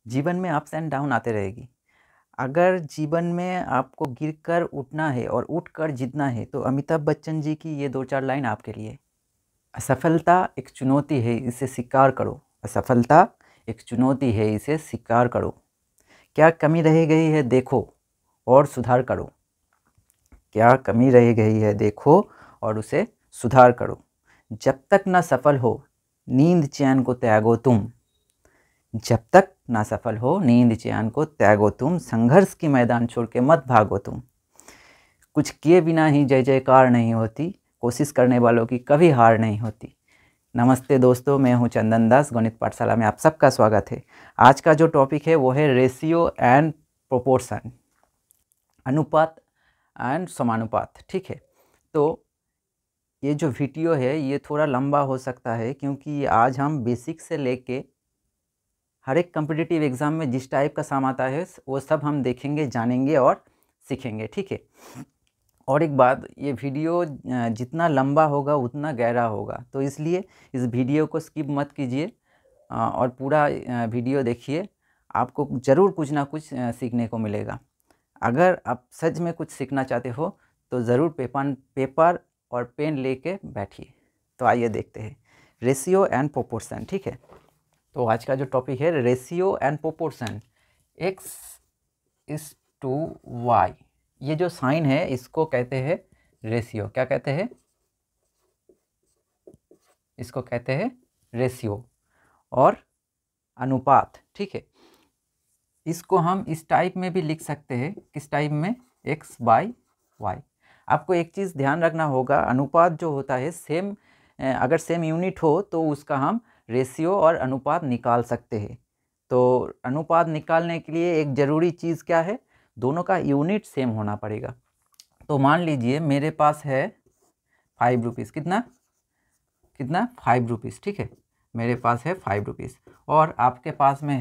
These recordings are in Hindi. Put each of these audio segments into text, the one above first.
जीवन में अप्स एंड डाउन आते रहेगी। अगर जीवन में आपको गिरकर उठना है और उठकर जीतना है तो अमिताभ बच्चन जी की ये 2-4 लाइन आपके लिए। असफलता एक चुनौती है, इसे स्वीकार करो। असफलता एक चुनौती है, इसे स्वीकार करो। क्या कमी रह गई है देखो और सुधार करो। क्या कमी रह गई है देखो और उसे सुधार करो। जब तक ना सफल हो नींद चैन को त्यागो तुम। जब तक ना सफल हो नींद चैन को त्यागो तुम। संघर्ष की मैदान छोड़ के मत भागो तुम। कुछ किए बिना ही जय जयकार नहीं होती। कोशिश करने वालों की कभी हार नहीं होती। नमस्ते दोस्तों, मैं हूं चंदन दास। गणित पाठशाला में आप सबका स्वागत है। आज का जो टॉपिक है वो है रेशियो एंड प्रोपोर्शन, अनुपात एंड समानुपात। ठीक है, तो ये जो वीडियो है ये थोड़ा लंबा हो सकता है क्योंकि आज हम बेसिक से लेके हर एक कम्पिटिटिव एग्ज़ाम में जिस टाइप का साम आता है वो सब हम देखेंगे, जानेंगे और सीखेंगे। ठीक है, और एक बात, ये वीडियो जितना लंबा होगा उतना गहरा होगा, तो इसलिए इस वीडियो को स्किप मत कीजिए और पूरा वीडियो देखिए। आपको ज़रूर कुछ ना कुछ सीखने को मिलेगा। अगर आप सच में कुछ सीखना चाहते हो तो ज़रूर पेपर और पेन लेके बैठिए। तो आइए देखते हैं रेशियो एंड प्रोपोर्शन। ठीक है, तो आज का जो टॉपिक है ratio and proportion, x is to y। ये जो साइन है इसको कहते हैं रेशियो। क्या कहते हैं? इसको कहते हैं रेशियो और अनुपात। ठीक है, इसको हम इस टाइप में भी लिख सकते हैं। किस टाइप में? x by y. आपको एक चीज़ ध्यान रखना होगा, अनुपात जो होता है सेम, अगर सेम यूनिट हो तो उसका हम रेशियो और अनुपात निकाल सकते हैं। तो अनुपात निकालने के लिए एक ज़रूरी चीज़ क्या है? दोनों का यूनिट सेम होना पड़ेगा। तो मान लीजिए मेरे पास है 5 रुपीज़। कितना? 5 रुपीज़। ठीक है, मेरे पास है 5 रुपीज़ और आपके पास में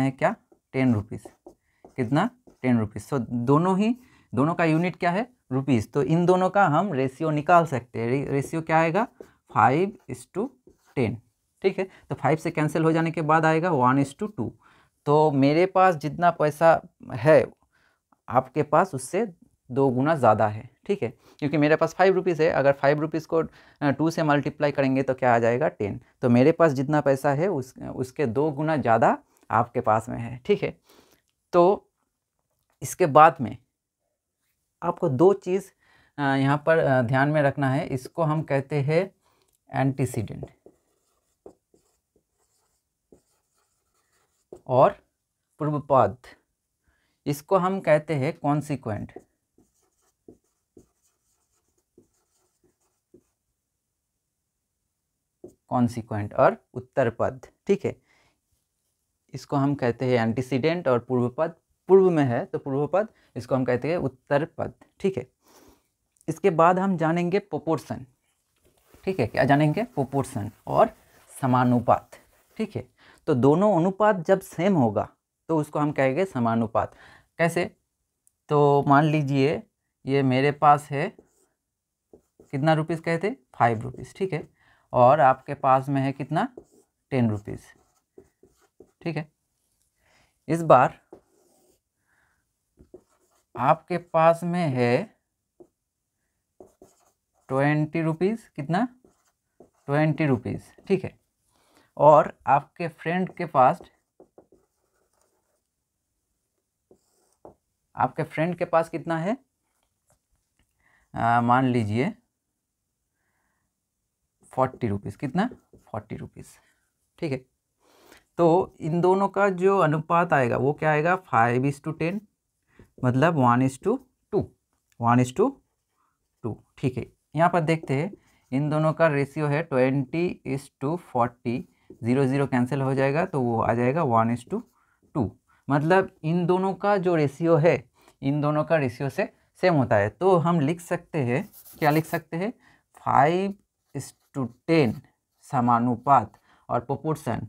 है क्या? 10 रुपीज़। कितना? 10 रुपीज़। तो दोनों का यूनिट क्या है? रुपीज़। तो इन दोनों का हम रेशियो निकाल सकते हैं। रेशियो क्या आएगा? 5:10। ठीक है, तो 5 से कैंसिल हो जाने के बाद आएगा 1:2। तो मेरे पास जितना पैसा है आपके पास उससे 2 गुना ज़्यादा है। ठीक है, क्योंकि मेरे पास 5 रुपीज़ है। अगर 5 रुपीज़ को 2 से मल्टीप्लाई करेंगे तो क्या आ जाएगा? 10। तो मेरे पास जितना पैसा है उसके 2 गुना ज़्यादा आपके पास में है। ठीक है, तो इसके बाद में आपको 2 चीज़ यहाँ पर ध्यान में रखना है। इसको हम कहते हैं एंटीसीडेंट और पूर्वपद। इसको हम कहते हैं कॉन्सिक्वेंट। और उत्तरपद। ठीक है, इसको हम कहते हैं एंटीसीडेंट और पूर्वपद। पूर्व में है तो पूर्वपद, इसको हम कहते हैं उत्तरपद। ठीक है, इसके बाद हम जानेंगे प्रोपोर्शन। ठीक है, क्या जानेंगे? प्रोपोर्शन और समानुपात। ठीक है, तो दोनों अनुपात जब सेम होगा तो उसको हम कहेंगे समानुपात। कैसे? तो मान लीजिए ये मेरे पास है कितना रुपीज़ कहते? 5 रुपीज़। ठीक है, और आपके पास में है कितना? 10 रुपीज़। ठीक है, इस बार आपके पास में है 20 रुपीज़। कितना? 20 रुपीज़। ठीक है, और आपके फ्रेंड के पास कितना है? मान लीजिए 40 रुपीज़। कितना? 40 रुपीज़। ठीक है, तो इन दोनों का जो अनुपात आएगा वो क्या आएगा? 5:10, मतलब 1:2। 1:2। ठीक है, यहाँ पर देखते हैं इन दोनों का रेशियो है 20:40। 0 0 कैंसिल हो जाएगा तो वो आ जाएगा 1:2। मतलब इन दोनों का जो रेशियो है, इन दोनों का रेशियो से सेम होता है। तो हम लिख सकते हैं, क्या लिख सकते हैं? 5:10 समानुपात और प्रोपोर्शन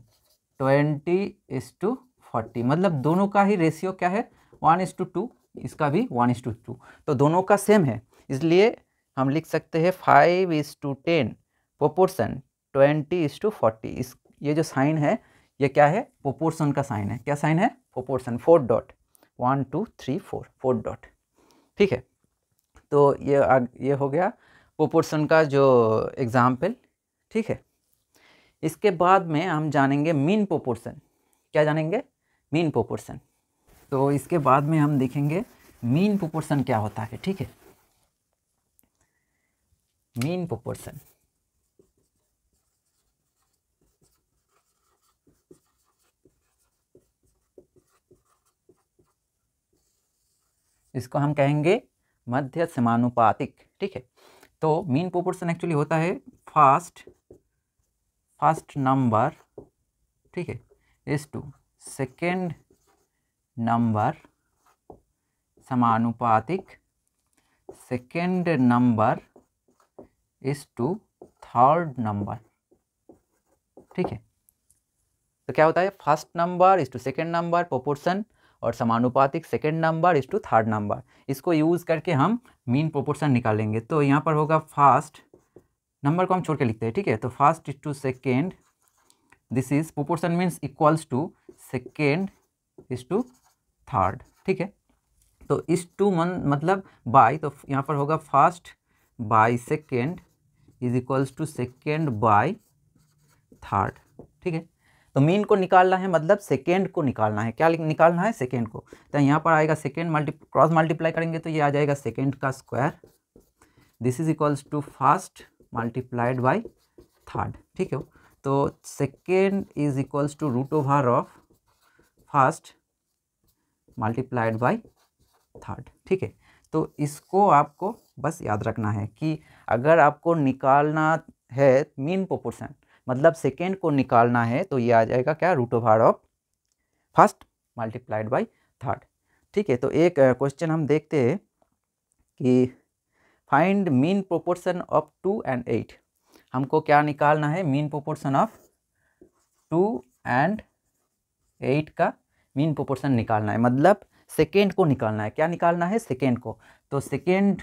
20:40। मतलब दोनों का ही रेशियो क्या है? 1:2। इसका भी 1:2। तो दोनों का सेम है, इसलिए हम लिख सकते हैं 5:10 प्रोपोर्शन 20:40। ये जो साइन है ये क्या है, प्रोपोर्शन का साइन है। क्या साइन है, प्रोपोर्शन, 4 डॉट, 1 2 3 4 डॉट, ठीक है। तो ये हो गया प्रोपोर्शन का जो एग्जाम्पल, ठीक है। इसके बाद में हम जानेंगे मीन प्रोपोर्शन। क्या जानेंगे, मीन प्रोपोर्शन। तो इसके बाद में हम देखेंगे मीन प्रोपोर्शन क्या होता है, ठीक है। मीन प्रोपोर्शन, इसको हम कहेंगे मध्य समानुपातिक, ठीक है। तो मीन प्रोपोर्शन एक्चुअली होता है फर्स्ट नंबर, ठीक है, इज टू सेकेंड नंबर समानुपातिक second number is to third number, ठीक है। तो क्या होता है, first number is to second number proportion और समानुपातिक second number is to third number. इसको यूज़ करके हम मीन प्रोपोर्शन निकालेंगे। तो यहाँ पर होगा फर्स्ट नंबर को हम छोड़ के लिखते हैं, ठीक है। तो first is to second, this is proportion means equals to second is to third, ठीक है। तो इस टू मतलब बाई, तो यहाँ पर होगा first by second is equals to second by third, ठीक है। तो मीन को निकालना है, मतलब सेकेंड को निकालना है। क्या निकालना है, सेकेंड को। तो यहाँ पर आएगा सेकेंड क्रॉस मल्टीप्लाई करेंगे तो ये आ जाएगा सेकेंड का square, this is equals to first multiplied by third, ठीक है। तो second is equals to root over of first multiplied by third, ठीक है। तो इसको आपको बस याद रखना है कि अगर आपको निकालना है मीन प्रोपोर्शन, मतलब सेकेंड को निकालना है, तो ये आ जाएगा क्या, root over of first multiplied by third, ठीक है। तो एक क्वेश्चन हम देखते हैं कि find mean proportion of 2 and 8। हमको क्या निकालना है, मीन प्रोपोर्शन ऑफ 2 and 8 का मीन प्रोपोर्शन निकालना है, मतलब सेकेंड को निकालना है। क्या निकालना है, सेकेंड को। तो सेकेंड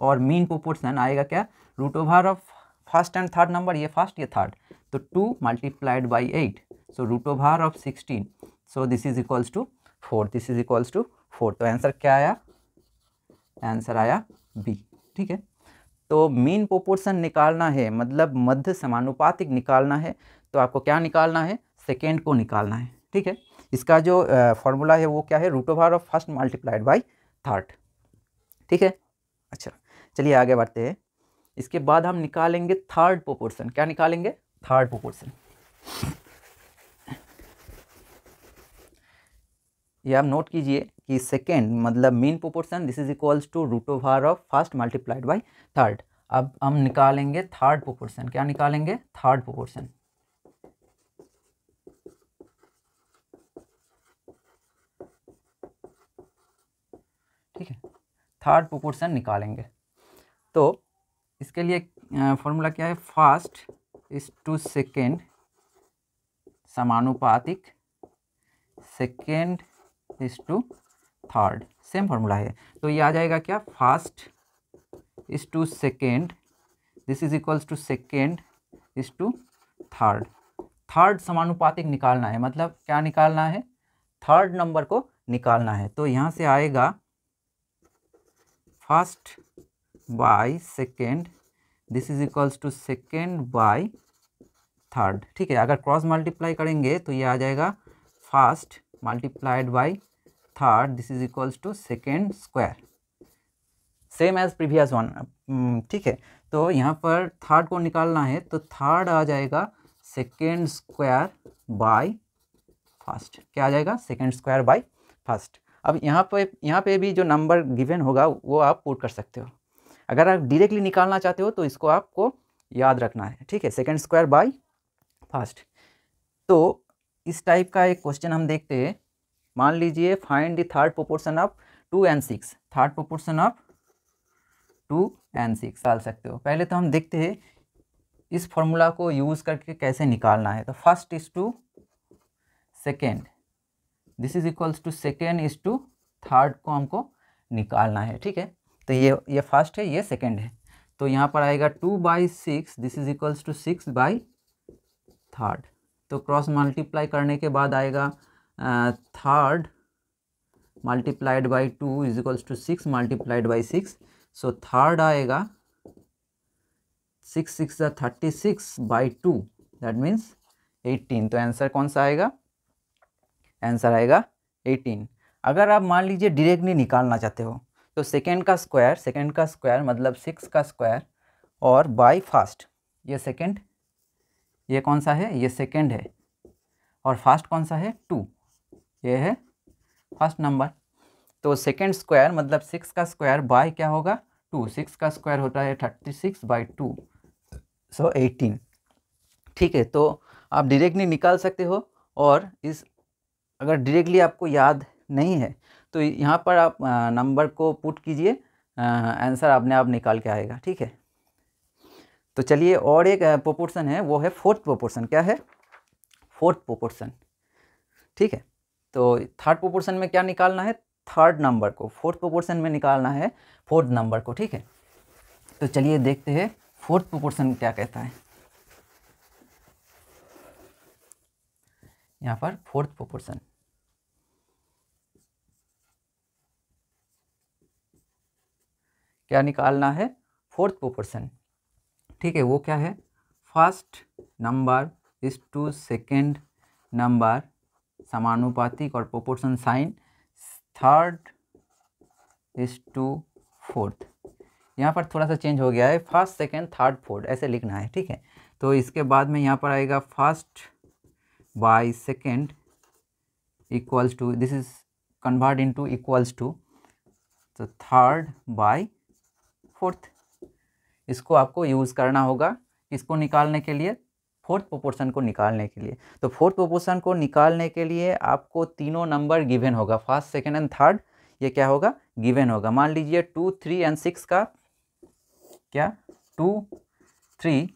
और मीन प्रोपोर्शन आएगा क्या, root over of first and third number, ये फर्स्ट ये थर्ड, तो 2 multiplied by 8, so root over of 16, so this is equals to 4, this is equals to 4। तो आंसर क्या आया, आंसर आया बी, ठीक है। तो मीन प्रोपोर्शन निकालना है, मतलब मध्य समानुपातिक निकालना है, तो आपको क्या निकालना है, सेकेंड को निकालना है, ठीक है। इसका जो फॉर्मूला है वो क्या है, root over of first multiplied by third, ठीक है। अच्छा, चलिए आगे बढ़ते हैं। इसके बाद हम निकालेंगे थर्ड प्रोपोर्शन। क्या निकालेंगे, थर्ड प्रोपोर्शन। ये आप नोट कीजिए कि सेकेंड मतलब mean proportion, this is equals to root over of first multiplied by third. अब हम निकालेंगे थर्ड प्रोपोर्शन। क्या निकालेंगे, थर्ड प्रोपोर्शन, ठीक है। थर्ड प्रोपोर्शन निकालेंगे तो इसके लिए फॉर्मूला क्या है, फर्स्ट इज टू सेकेंड समानुपातिक second is to third, same formula है। तो ये आ जाएगा क्या, first is to second, this is equals to second is to third. Third समानुपातिक निकालना है, मतलब क्या निकालना है, थर्ड नंबर को निकालना है। तो यहाँ से आएगा first by second, this is equals to second by third, ठीक है। अगर क्रॉस मल्टीप्लाई करेंगे तो ये आ जाएगा first multiplied by third, this is equals to second square, same as previous one, ठीक है। तो यहाँ पर थर्ड को निकालना है, तो थर्ड आ जाएगा सेकेंड स्क्वायर बाई फर्स्ट। क्या आ जाएगा, सेकेंड स्क्वायर बाई फर्स्ट। अब यहाँ पे भी जो नंबर गिवन होगा वो आप पुट कर सकते हो। अगर आप डायरेक्टली निकालना चाहते हो तो इसको आपको याद रखना है, ठीक है, सेकेंड स्क्वायर बाई फर्स्ट। तो इस टाइप का एक क्वेश्चन हम देखते हैं। मान लीजिए find the third proportion of 2 and 6, third proportion of 2 and 6 डाल सकते हो। पहले तो हम देखते हैं इस फॉर्मूला को यूज़ करके कैसे निकालना है। तो first is to second, this is equals to second is to third को हमको निकालना है, ठीक है। तो ये फर्स्ट है, ये सेकेंड है। तो यहाँ पर आएगा 2/6, दिस इज इक्वल्स टू 6/3, तो क्रॉस मल्टीप्लाई करने के बाद आएगा 3 multiplied by 2 is equals to 6 multiplied by 6। So 3 आएगा 6 6 36 बाई 2, दैट मीन्स 18। तो आंसर कौन सा आएगा? आंसर आएगा 18। अगर आप मान लीजिए डायरेक्टली निकालना चाहते हो तो सेकेंड का स्क्वायर मतलब 6 का स्क्वायर और बाई फास्ट, ये सेकेंड, ये कौन सा है? ये सेकेंड है, और फास्ट कौन सा है? 2, ये है फर्स्ट नंबर। तो सेकेंड स्क्वायर मतलब 6 का स्क्वायर बाय क्या होगा? 2। 6 का स्क्वायर होता है 36 बाई 2, सो 18। ठीक है, तो आप डायरेक्टली निकाल सकते हो, और इस अगर डायरेक्टली आपको याद नहीं है तो यहाँ पर आप नंबर को पुट कीजिए, आंसर अपने आप निकाल के आएगा। ठीक है, तो चलिए और एक प्रोपोर्शन है, वो है फोर्थ प्रोपोर्शन। क्या है? Fourth proportion. ठीक है, तो थर्ड प्रोपोर्शन में क्या निकालना है? थर्ड नंबर को। फोर्थ प्रोपोर्शन में निकालना है फोर्थ नंबर को। ठीक है, तो चलिए देखते हैं फोर्थ प्रोपोर्शन क्या कहता है। यहाँ पर फोर्थ प्रोपोर्शन क्या निकालना है? Fourth proportion. ठीक है, वो क्या है? First number is to second number समानुपातिक और proportion sign, third is to fourth. यहाँ पर थोड़ा सा चेंज हो गया है, फर्स्ट सेकेंड थर्ड फोर्थ ऐसे लिखना है। ठीक है, तो इसके बाद में यहाँ पर आएगा first by second equals to, this is convert into equals to, तो थर्ड बाय फोर्थ। इसको आपको यूज़ करना होगा इसको निकालने के लिए, फोर्थ प्रोपोर्शन को निकालने के लिए। तो फोर्थ प्रोपोर्शन को निकालने के लिए आपको तीनों नंबर गिवन होगा, फर्स्ट सेकेंड एंड थर्ड, ये क्या होगा? गिवन होगा। मान लीजिए 2 3 एंड 6 का क्या? 2 3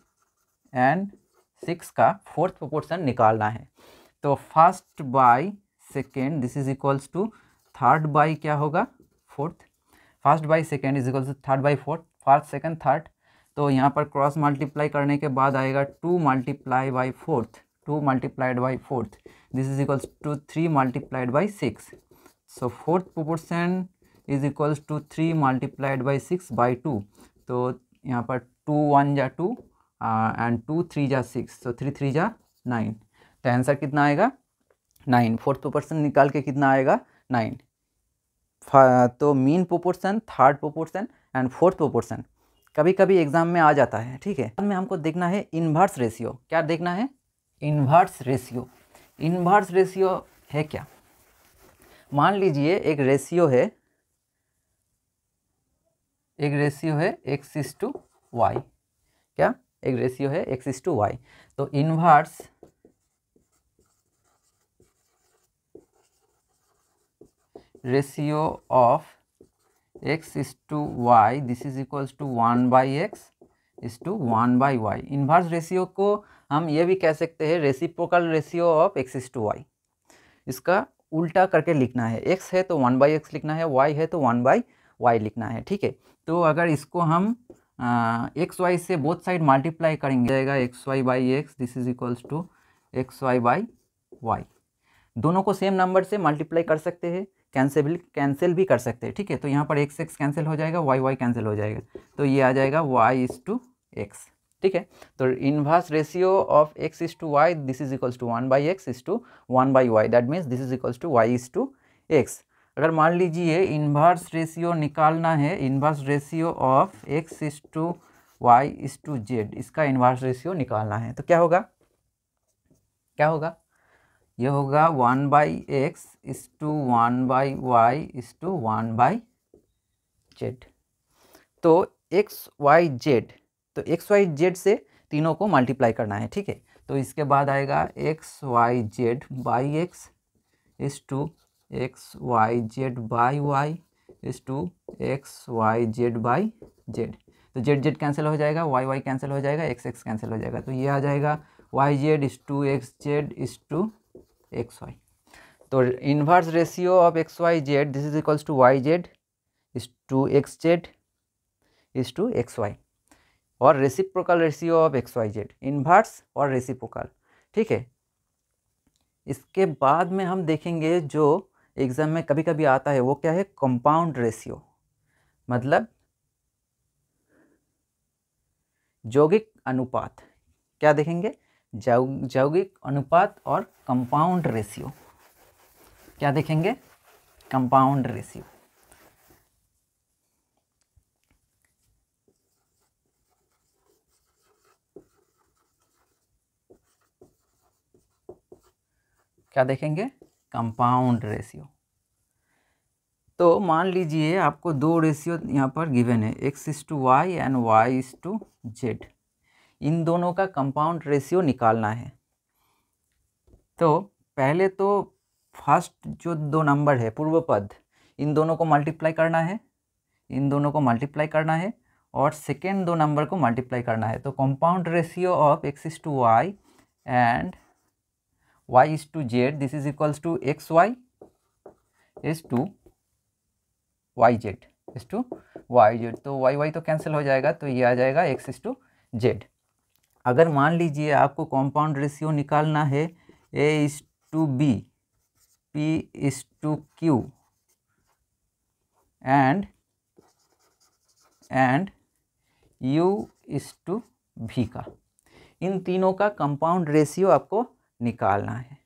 एंड 6 का फोर्थ प्रोपोर्शन निकालना है। तो first by second this is equals to third by क्या होगा? Fourth. First by second is equals to third by fourth, first second third. तो यहाँ पर क्रॉस मल्टीप्लाई करने के बाद आएगा 2 multiply by fourth, 2 multiplied by fourth, this is equals to 3 multiplied by 6। So fourth proportion is equals to 3 multiplied by 6 by 2। तो यहाँ पर 2 1 जा 2 एंड 2 3 जा 6, तो 3 3 जा 9। तो आंसर कितना आएगा? 9। फोर्थ प्रोपोर्शन निकाल के कितना आएगा? 9। तो mean proportion, third proportion and fourth proportion कभी कभी एग्जाम में आ जाता है। ठीक है, बाद में हमको देखना है इन्वर्स रेशियो। क्या देखना है? Inverse ratio. इन्वर्स रेशियो है क्या? मान लीजिए एक रेशियो है x इज टू वाई। क्या? एक रेशियो है x इज टू वाई। तो inverse ratio of x is to y, this is equals to 1 by x is to 1 by y। Inverse ratio को हम ये भी कह सकते हैं reciprocal ratio of x is to y। इसका उल्टा करके लिखना है, x है तो 1 by x लिखना है, y है तो 1 by y लिखना है। ठीक है, तो अगर इसको हम एक्स वाई से बोथ साइड मल्टीप्लाई करेंगे जाएगा x y by x, this is equals to x y by y. दोनों को सेम नंबर से मल्टीप्लाई कर सकते हैं, कैंसिल भी कर सकते हैं। ठीक है, तो यहाँ पर एक्स एक्स कैंसिल हो जाएगा, वाई वाई कैंसिल हो जाएगा, तो ये आ जाएगा वाई इज टू एक्स। ठीक है, तो inverse ratio of x is to y, this is equals to 1 by x is to 1 by y, that means this is equals to y is to x. अगर मान लीजिए इन्वर्स रेशियो निकालना है, inverse ratio of x is to y is to z, इसका इन्वर्स रेशियो निकालना है, तो क्या होगा? क्या होगा? ये होगा 1 by x is to 1 by y is to 1 by z. तो एक्स वाई जेड, तो एक्स वाई जेड से तीनों को मल्टीप्लाई करना है। ठीक है, तो इसके बाद आएगा x Y z by x is to x Y z by y is to x Y z by z. तो जेड जेड कैंसिल हो जाएगा, वाई वाई कैंसिल हो जाएगा, एक्स एक्स कैंसिल हो जाएगा, तो ये आ जाएगा Y Z is to X Z is to x Y. तो inverse ratio of X Y Z, this is equals to Y Z is to X Z is to x Y, और reciprocal ratio of X Y Z, inverse और रेसिप्रोकल। ठीक है, इसके बाद में हम देखेंगे जो एग्ज़ाम में कभी कभी आता है वो क्या है, कंपाउंड रेशियो, मतलब यौगिक अनुपात। क्या देखेंगे, यौगिक अनुपात और कंपाउंड रेशियो। क्या देखेंगे, कंपाउंड रेशियो। क्या देखेंगे, कंपाउंड रेशियो। तो मान लीजिए आपको दो रेशियो यहाँ पर गिवन है, x/y एंड y/z। इन दोनों का कंपाउंड रेशियो निकालना है। तो पहले तो फर्स्ट जो दो नंबर है पूर्व पद, इन दोनों को मल्टीप्लाई करना है, इन दोनों को मल्टीप्लाई करना है, और सेकेंड दो नंबर को मल्टीप्लाई करना है। तो compound ratio of x/y and y/z, this is equals to xy is to yz is to yz। तो y तो कैंसिल हो जाएगा, तो ये आ जाएगा x/z। अगर मान लीजिए आपको कंपाउंड रेशियो निकालना है a/b, p/q एंड u/v का, इन तीनों का कंपाउंड रेशियो आपको निकालना है।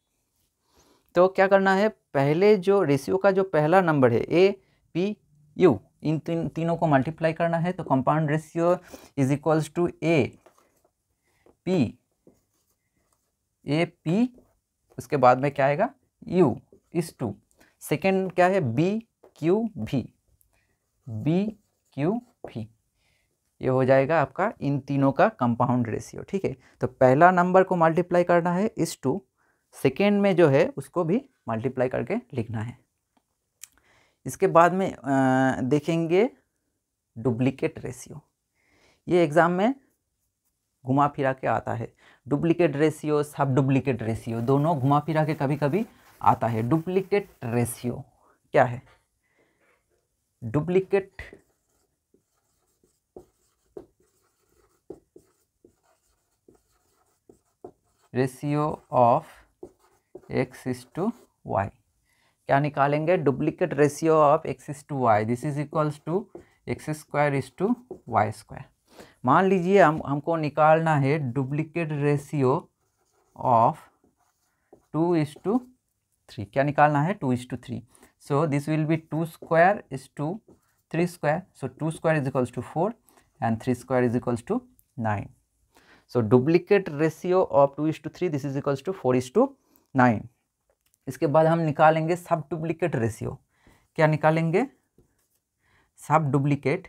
तो क्या करना है, पहले जो रेशियो का जो पहला नंबर है a, p, u, इन तीनों को मल्टीप्लाई करना है। तो compound ratio is equals to a p, उसके बाद में क्या आएगा u इज टू, सेकेंड क्या है b q v, ये हो जाएगा आपका इन तीनों का कंपाउंड रेशियो। ठीक है, तो पहला नंबर को मल्टीप्लाई करना है इस टू, सेकेंड में जो है उसको भी मल्टीप्लाई करके लिखना है। इसके बाद में देखेंगे डुप्लीकेट रेशियो। ये एग्ज़ाम में घुमा फिरा के आता है। डुप्लीकेट रेशियो, सब डुप्लीकेट रेशियो, दोनों घुमा फिरा के कभी कभी आता है। डुप्लीकेट रेशियो क्या है, डुप्लीकेट रेशियो ऑफ x/y। क्या निकालेंगे, duplicate ratio of x/y, this is equals to x² मान लीजिए हमको निकालना है डुप्लीकेट रेशियो ऑफ 2:3। क्या निकालना है, 2:3। So this will be 2² so 2² is equals to 4 and 3² is equals to 9। So duplicate ratio of 2:3, this is equals to 4:9। इसके बाद हम निकालेंगे सब डुप्लीकेट रेशियो। क्या निकालेंगे, sub duplicate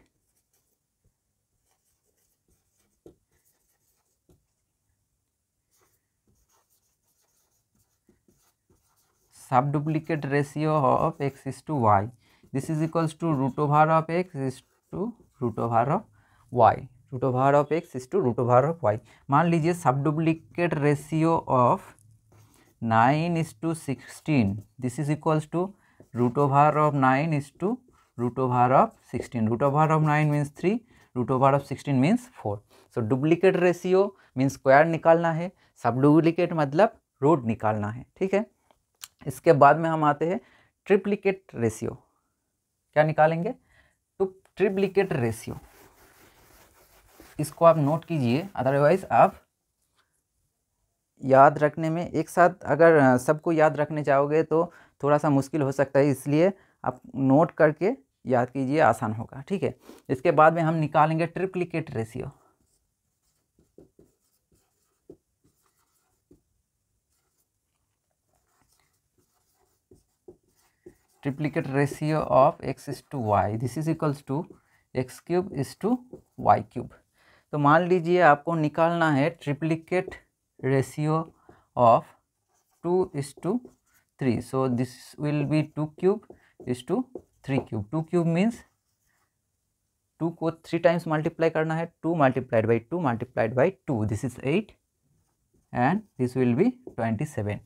ratio of x/y, this is equals to √of x is to √of y, √of x is to √of y। मान लीजिए sub duplicate ratio of 9:16, this is equals to √of 9 is to √of 16। √of 9 means 3, √of 16 means 4। So duplicate ratio means square निकालना है, सब डुप्लीकेट मतलब रूट निकालना है। ठीक है, इसके बाद में हम आते हैं ट्रिप्लीकेट रेशियो। क्या निकालेंगे, ट्रिप्लीकेट रेशियो। इसको आप नोट कीजिए, अदरवाइज आप याद रखने में एक साथ अगर सबको याद रखने चाहोगे तो थोड़ा सा मुश्किल हो सकता है, इसलिए आप नोट करके याद कीजिए, आसान होगा। ठीक है, इसके बाद में हम निकालेंगे triplicate ratio. Triplicate ratio of x/y, this is equals to x³ is to y³। तो मान लीजिए आपको निकालना है triplicate ratio of 2:3। So this will B 2³ is to 3³ 2³ means 2 को 3 टाइम्स मल्टीप्लाई करना है, 2 multiplied by 2 multiplied by 2, this is 8 and this will B 27।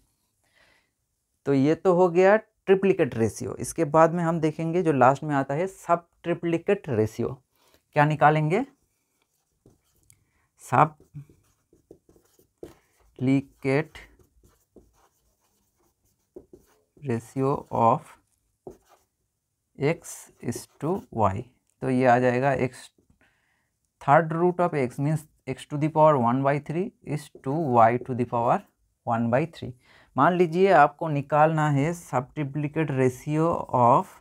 तो ये तो हो गया ट्रिप्लीकेट रेशियो। इसके बाद में हम देखेंगे जो लास्ट में आता है सब ट्रिप्लीकेट रेशियो। क्या निकालेंगे, सब ट्रिप्लीकेट रेशियो ऑफ x/y। तो ये आ जाएगा x third root of x means x⁴ 1/3 is to y⁴ 1/3। मान लीजिए आपको निकालना है सब्ट्रिप्लिकेट रेशियो ऑफ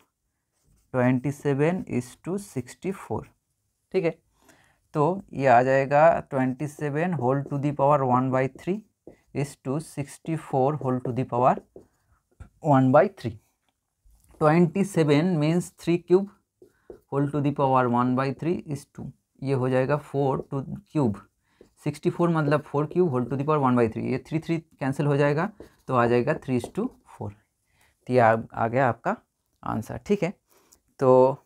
27/64। ठीक है, तो ये आ जाएगा 27 whole to the power 1/3 is to 64 whole to the power 1/3। 27 means 3 cube whole to the power 1/3 is 2, ये हो जाएगा 4 टू क्यूब। 64 मतलब 4 cube whole to the power 1/3, ये 3 कैंसिल हो जाएगा तो आ जाएगा 3:4। तो ये आ गया आपका आंसर। ठीक है, तो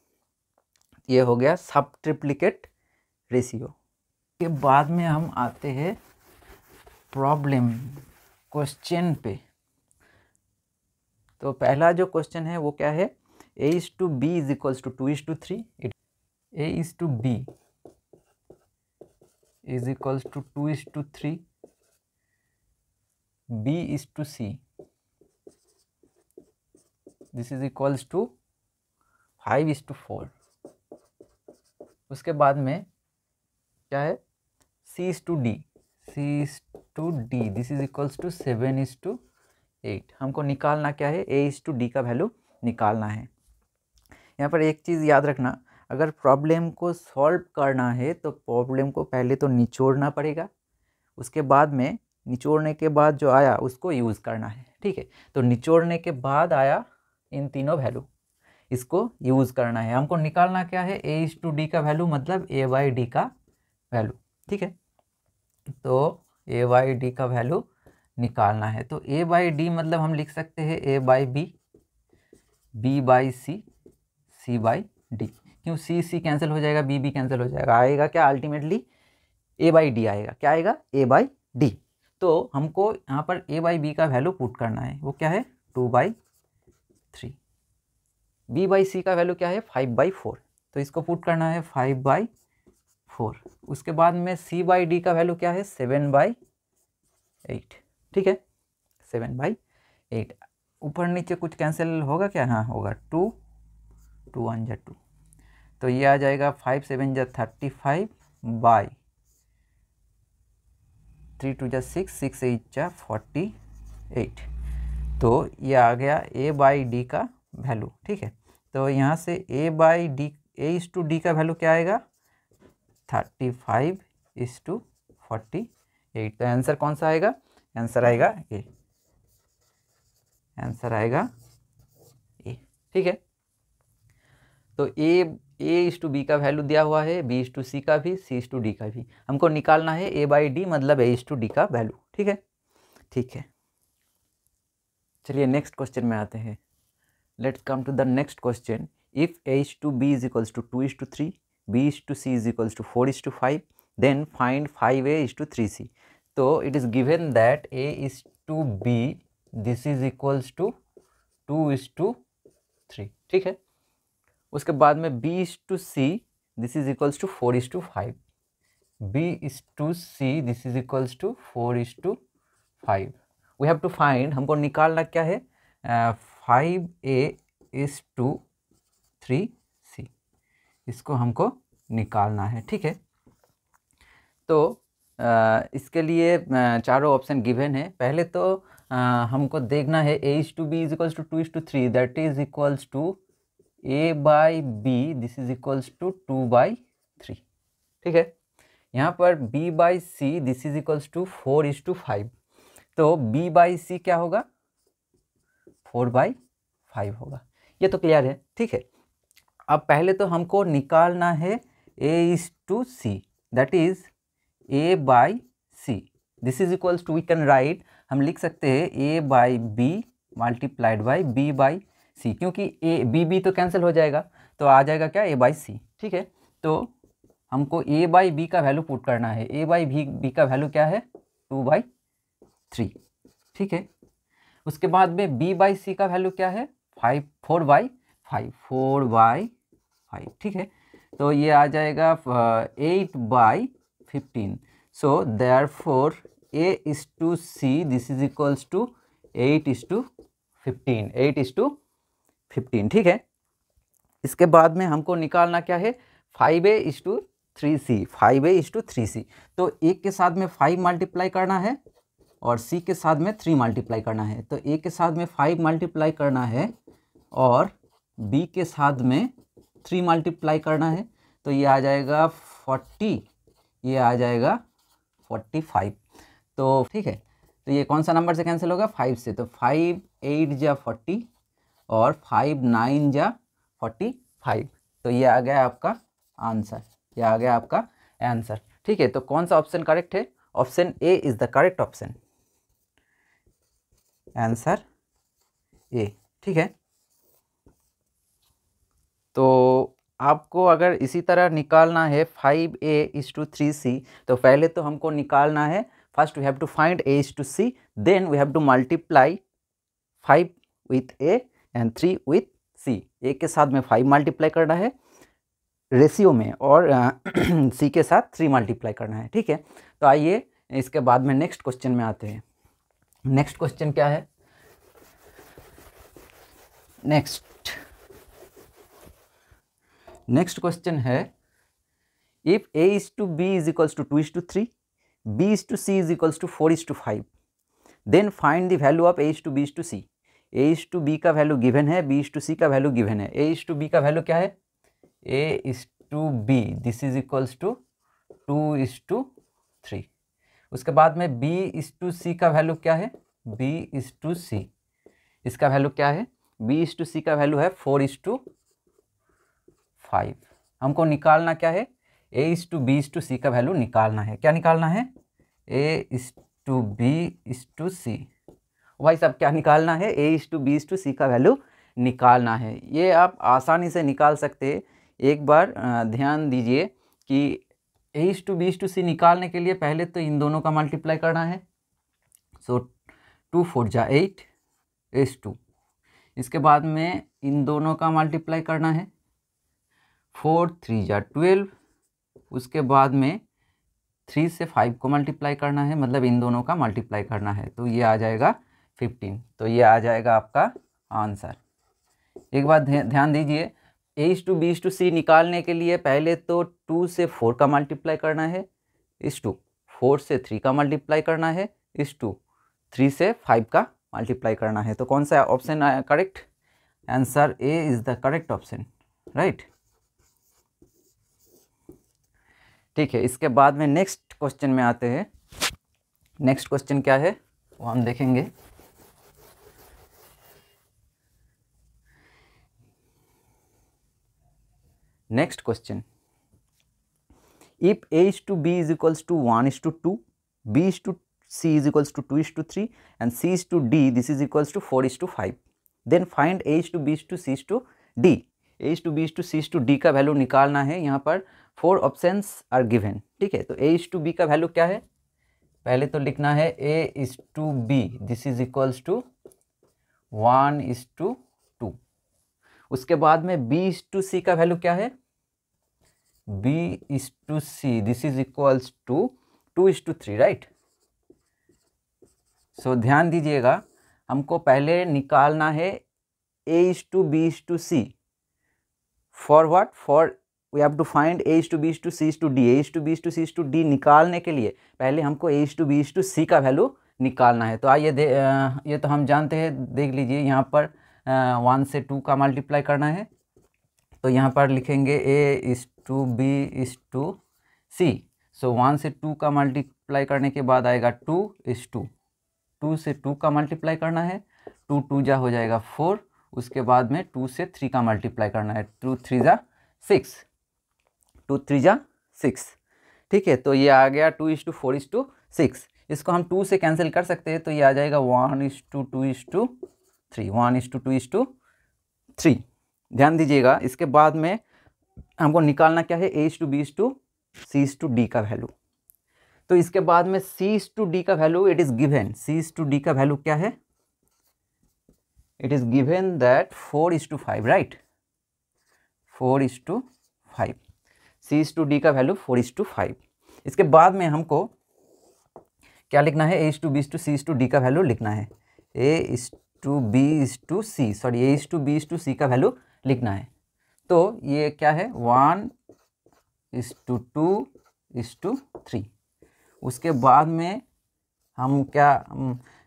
ये हो गया सब ट्रिप्लिकेट रेशियो। के बाद में हम आते हैं प्रॉब्लम क्वेश्चन पे। तो पहला जो क्वेश्चन है वो क्या है, a/b is equals to 2:3, a/b is equals to 2:3, b/c this is equals to 5:4। उसके बाद में क्या है, c/d this is equals to 7:8। हमको निकालना क्या है, a/d का वैल्यू निकालना है। यहाँ पर एक चीज़ याद रखना, अगर प्रॉब्लम को सॉल्व करना है तो प्रॉब्लम को पहले तो निचोड़ना पड़ेगा, उसके बाद में निचोड़ने के बाद जो आया उसको यूज़ करना है। ठीक है, तो निचोड़ने के बाद आया इन तीनों वैल्यू, इसको यूज़ करना है। हमको निकालना क्या है, a/d का वैल्यू मतलब a/d का वैल्यू। ठीक है, तो a/d का वैल्यू निकालना है। तो a/d मतलब हम लिख सकते हैं a/b, b/c, c/d। क्यों, c कैंसिल हो जाएगा, b कैंसिल हो जाएगा, आएगा क्या अल्टीमेटली a/d आएगा। क्या आएगा, a/d। तो हमको यहाँ पर a/b का वैल्यू पुट करना है, वो क्या है 2/3। b/c का वैल्यू क्या है 5/4, तो इसको पुट करना है 5/4। उसके बाद में c/d का वैल्यू क्या है 7/8। ठीक है, 7/8। ऊपर नीचे कुछ कैंसिल होगा क्या, हाँ होगा, 2 1 जा 2, तो ये आ जाएगा 5 7 जा 35 बाई 3 2 जा 6 6 8 जा 48। तो ये आ गया a/d का वैल्यू। ठीक है, तो यहाँ से a/d का वैल्यू क्या आएगा 35:48। तो आंसर कौन सा आएगा, आंसर आएगा ए, आंसर आएगा ए। ठीक है, तो a/b का वैल्यू दिया हुआ है, b/c का भी, c/d का भी। हमको निकालना है a/d मतलब a/d का वैल्यू। ठीक है, ठीक है, चलिए नेक्स्ट क्वेश्चन में आते हैं। Let's come to the next question. If a/b is equals to 2:3, b/c is equals to 4:5, then find 5a/3c। तो it is given that a/b this is equals to 2:3। ठीक है, उसके बाद में b/c this is equals to 4:5, b/c this is equals to 4:5। We have to find, हमको निकालना क्या है 5a/3c, इसको हमको निकालना है। ठीक है, तो इसके लिए चारों ऑप्शन गिवन है। पहले तो हमको देखना है a/b is equals to 2:3, that is equals to a/b this is equals to 2/3। ठीक है, यहाँ पर b/c this is equals to 4:5, तो b/c क्या होगा 4/5 होगा। ये तो क्लियर है। ठीक है, अब पहले तो हमको निकालना है a/c, that is a/c this is equals to, we can write, हम लिख सकते हैं a/b मल्टीप्लाइड बाई b/c, क्योंकि b तो कैंसिल हो जाएगा, तो आ जाएगा क्या a/c। ठीक है, तो हमको a/b का वैल्यू पुट करना है। a/b का वैल्यू क्या है 2/3। ठीक है, उसके बाद में b/c का वैल्यू क्या है 4/5। ठीक है, तो ये आ जाएगा 8/15। So therefore a/c this is equals to 8:5। 15, 8:15, ठीक है। इसके बाद में हमको निकालना क्या है, 5a:3c, 5a:3c। तो a के साथ में 5 मल्टीप्लाई करना है और c के साथ में 3 मल्टीप्लाई करना है। तो a के साथ में 5 मल्टीप्लाई करना है और b के साथ में 3 मल्टीप्लाई करना है। तो ये आ जाएगा 40, ये आ जाएगा 45। तो ठीक है, तो ये कौन सा नंबर से कैंसिल होगा, 5 से। तो 5 8 जा 40 और 5 9 जा 45। तो ये आ गया आपका आंसर, ये आ गया आपका आंसर, ठीक है। तो कौन सा ऑप्शन करेक्ट है, option A is the correct option, answer A, ठीक है। तो आपको अगर इसी तरह निकालना है 5a:3c, तो पहले तो हमको निकालना है, first we have to find a:c, then we have to multiply 5 with a and 3 with c। a के साथ में 5 मल्टीप्लाई करना है रेशियो में और c के साथ 3 मल्टीप्लाई करना है, ठीक है। तो आइए इसके बाद में नेक्स्ट क्वेश्चन में आते हैं। नेक्स्ट क्वेश्चन क्या है, नेक्स्ट क्वेश्चन है, if a:b is equals to 2:3, b:c is equals to 4:5, then find the value of a:b:c। a:b का वैल्यू गिवन है, b:c का वैल्यू गिवन है। a:b का वैल्यू क्या है, a:b this is equals to 2:3। उसके बाद में b:c का वैल्यू क्या है, b:c इसका वैल्यू क्या है, b:c का वैल्यू है 4:5। हमको निकालना क्या है, a:b:c का वैल्यू निकालना है। क्या निकालना है, a:b:c। भाई साहब क्या निकालना है, a:b:c का वैल्यू निकालना है। ये आप आसानी से निकाल सकते हैं। एक बार ध्यान दीजिए कि a:b:c निकालने के लिए पहले तो इन दोनों का मल्टीप्लाई करना है। सो 2 4 जा 8 a:2। इसके बाद में इन दोनों का मल्टीप्लाई करना है, 4 3 जा 12। उसके बाद में 3 से 5 को मल्टीप्लाई करना है, मतलब इन दोनों का मल्टीप्लाई करना है। तो ये आ जाएगा 15। तो ये आ जाएगा आपका आंसर। एक बात ध्यान दीजिए, a:b:c निकालने के लिए पहले तो 2 से 4 का मल्टीप्लाई करना है, 4 से 3 का मल्टीप्लाई करना है, 3 से 5 का मल्टीप्लाई करना है। तो कौन सा option correct, answer A is the correct option, right, ठीक है। इसके बाद में नेक्स्ट क्वेश्चन में आते हैं। नेक्स्ट क्वेश्चन क्या है वो हम देखेंगे। Next question, if a:b is equals to 1:2, b:c is equals to 2:3 and c:d this is equals to 4:5, then find a:b:c:d। a:b:c:d का वैल्यू निकालना है। यहाँ पर 4 ऑप्शंस आर गिवन, ठीक है। तो a:b का वैल्यू क्या है, पहले तो लिखना है a:b this is equals to 1:2। उसके बाद में b:c का वैल्यू क्या है, b:c this is equals to 2:3, right. So ध्यान दीजिएगा, हमको पहले निकालना है a:b:c। For what, for we have to find a:b:c:d। a:b:c:d निकालने के लिए पहले हमको a:b:c का वैल्यू निकालना है। तो आइए ये तो हम जानते हैं, देख लीजिए यहाँ पर 1 से 2 का मल्टीप्लाई करना है। तो यहाँ पर लिखेंगे a:b:c। सो 1 से 2 का मल्टीप्लाई करने के बाद आएगा 2:2। 2 से 2 का मल्टीप्लाई करना है, 2 2 जा हो जाएगा 4। उसके बाद में 2 से 3 का मल्टीप्लाई करना है, 2 3 जा 6, 2 3 जा 6, ठीक है। तो ये आ गया 2:4:6। इसको हम 2 से कैंसिल कर सकते हैं, तो ये आ जाएगा 1:2:3, 1:2:3। ध्यान दीजिएगा, इसके बाद में हमको निकालना क्या है, a:b:c:d का वैल्यू। तो इसके बाद में c:d का value it is given, c:d का वैल्यू क्या है, it is given that 4:5, right, 4:5। c:d का वैल्यू 4:5। इसके बाद में हमको क्या लिखना है, a:b:c:d का वैल्यू लिखना है, a:b:c:d to B is to C, sorry A is to B is to C का वैल्यू लिखना है। तो ये क्या है 1:2:3। उसके बाद में हम क्या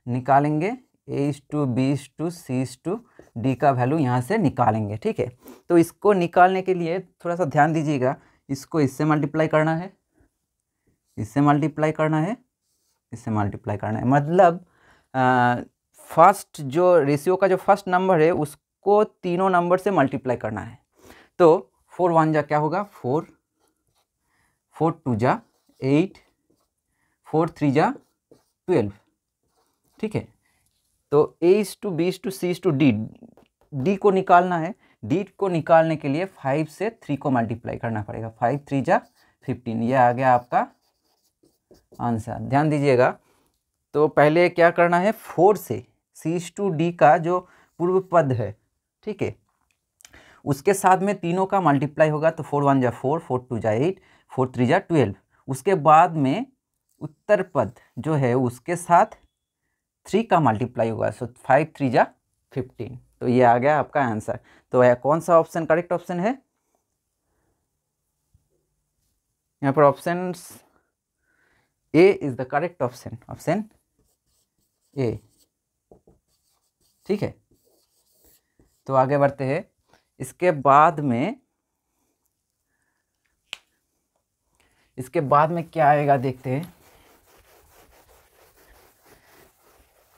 निकालेंगे A is to B is to C is to D का वैल्यू यहाँ से निकालेंगे। ठीक है, तो इसको निकालने के लिए थोड़ा सा ध्यान दीजिएगा, इसको इससे मल्टीप्लाई करना है, इससे मल्टीप्लाई करना है, इससे मल्टीप्लाई करना है, मतलब फर्स्ट जो रेशियो का जो फर्स्ट नंबर है उसको तीनों नंबर से मल्टीप्लाई करना है। तो 4 1 जा क्या होगा 4, 4 2 जा 8, 4 3 जा 12। ठीक है, तो A is to B is to C is to D, D को निकालना है। डी को निकालने के लिए 5 से 3 को मल्टीप्लाई करना पड़ेगा, 5 3 जा 15। यह आ गया आपका आंसर। ध्यान दीजिएगा, तो पहले क्या करना है 4 से सी इज टू डी का जो पूर्व पद है, ठीक है, उसके साथ में तीनों का मल्टीप्लाई होगा। तो 4 1 जा 4, 4 2 जा 8, 4 3 जा 12। उसके बाद में उत्तर पद जो है उसके साथ 3 का मल्टीप्लाई होगा, सो 5 3 जा 15। तो ये आ गया आपका आंसर। तो कौन सा ऑप्शन करेक्ट ऑप्शन है? यहाँ पर option A is the correct option, option A. ठीक है, तो आगे बढ़ते हैं। इसके बाद में क्या आएगा देखते हैं।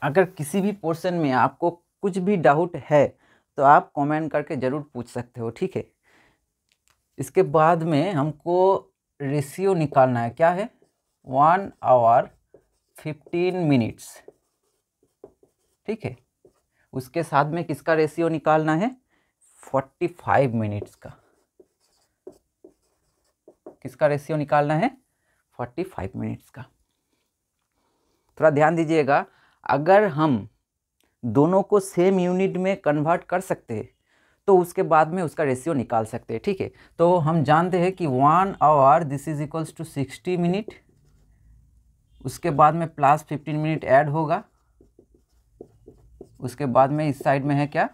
अगर किसी भी पोर्शन में आपको कुछ भी डाउट है तो आप कमेंट करके ज़रूर पूछ सकते हो। ठीक है, इसके बाद में हमको रेशियो निकालना है, क्या है 1 आवर 15 मिनट्स। ठीक है, उसके साथ में किसका रेशियो निकालना है 45 मिनट्स का। किसका रेशियो निकालना है 45 मिनट्स का। थोड़ा ध्यान दीजिएगा, अगर हम दोनों को सेम यूनिट में कन्वर्ट कर सकते हैं तो उसके बाद में उसका रेशियो निकाल सकते हैं। ठीक है, तो हम जानते हैं कि 1 hour this is equals to 60 minute, उसके बाद में प्लस 15 मिनट ऐड होगा, उसके बाद में इस साइड में है क्या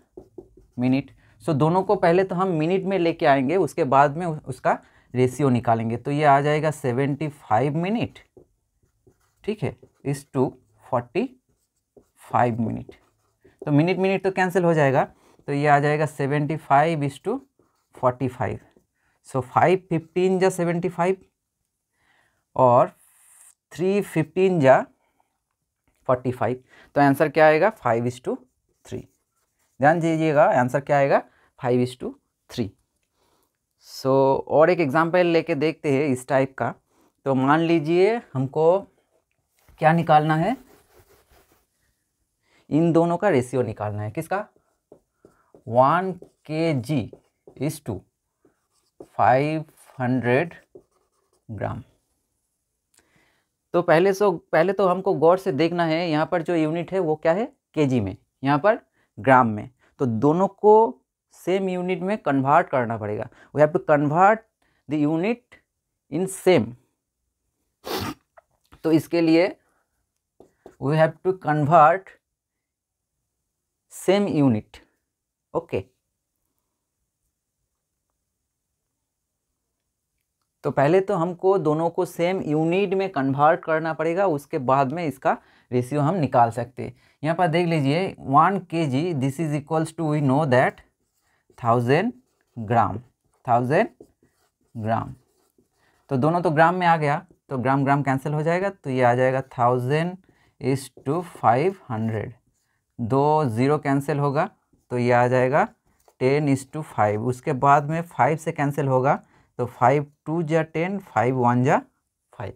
मिनट। सो दोनों को पहले तो हम मिनट में लेके आएंगे, उसके बाद में उसका रेशियो निकालेंगे। तो ये आ जाएगा 75 मिनट, ठीक है, इस टू 45 मिनट। तो मिनट मिनट तो कैंसिल हो जाएगा, तो ये आ जाएगा 75 इस टू 45। सो 5 15 जा 75 और 3 15 जा 45। तो आंसर क्या आएगा 5:3। ध्यान दीजिएगा, आंसर क्या आएगा 5:3। सो और एक एग्जांपल लेके देखते हैं इस टाइप का। तो मान लीजिए हमको क्या निकालना है, इन दोनों का रेशियो निकालना है। किसका 1 kg इज टू 500 ग्राम। तो पहले तो हमको गौर से देखना है, यहाँ पर जो यूनिट है वो क्या है केजी में, यहाँ पर ग्राम में। तो दोनों को सेम यूनिट में कन्वर्ट करना पड़ेगा। We have to convert the unit in same. तो इसके लिए we have to convert same unit. Okay, तो पहले तो हमको दोनों को सेम यूनिट में कन्वर्ट करना पड़ेगा, उसके बाद में इसका रेशियो हम निकाल सकते हैं। यहाँ पर देख लीजिए 1 kg this is equals to we know that 1000 gram, 1000 gram. तो दोनों तो ग्राम में आ गया, तो ग्राम ग्राम कैंसिल हो जाएगा, तो ये आ जाएगा 1000 इज टू 500। 2 0 कैंसिल होगा, तो ये आ जाएगा 10 इज टू 5। उसके बाद में 5 से कैंसिल होगा, तो 5 2 जा 10, 5 1 जा 5।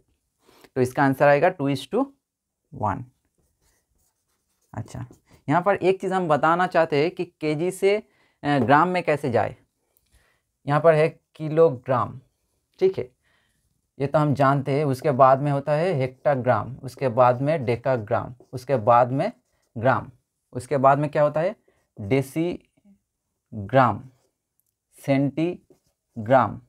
तो इसका आंसर आएगा 2:1। अच्छा, यहाँ पर एक चीज़ हम बताना चाहते हैं कि केजी से ग्राम में कैसे जाए। यहाँ पर है किलोग्राम, ठीक है, ये तो हम जानते हैं। उसके बाद में होता है हेक्टाग्राम, उसके बाद में डेकाग्राम, उसके बाद में ग्राम, उसके बाद में क्या होता है डेसीग्राम, सेंटीग्राम,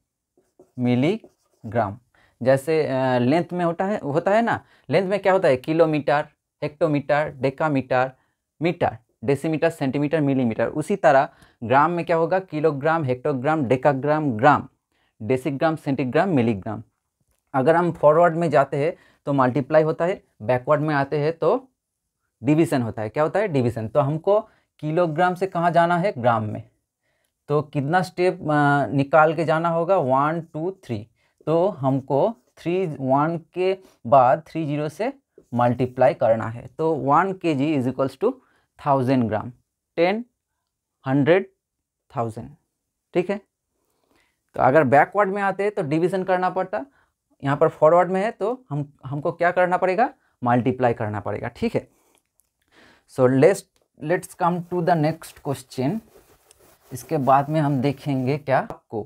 मिलीग्राम। जैसे लेंथ में होता है ना, लेंथ में क्या होता है kilometre, hectometre, decametre, metre. Decimetre, centimetre, millimetre. उसी तरह ग्राम में क्या होगा, kilogram, hectogram, decagram, gram, decigram, centigram, milligram. अगर हम फॉरवर्ड में जाते हैं तो मल्टीप्लाई होता है, बैकवर्ड में आते हैं तो डिवीज़न होता है। क्या होता है, डिवीज़न। तो हमको किलोग्राम से कहाँ जाना है, ग्राम में। तो कितना स्टेप निकाल के जाना होगा, 1 2 3। तो हमको 1 के बाद 30 से मल्टीप्लाई करना है। तो 1 kg is equals to 1000 gram, 10, 100, 1000। ठीक है। तो अगर बैकवर्ड में आते हैं तो डिवीज़न करना पड़ता, यहाँ पर फॉरवर्ड में है तो हमको क्या करना पड़ेगा, मल्टीप्लाई करना पड़ेगा। ठीक है। So let's come to the next question. इसके बाद में हम देखेंगे क्या, आपको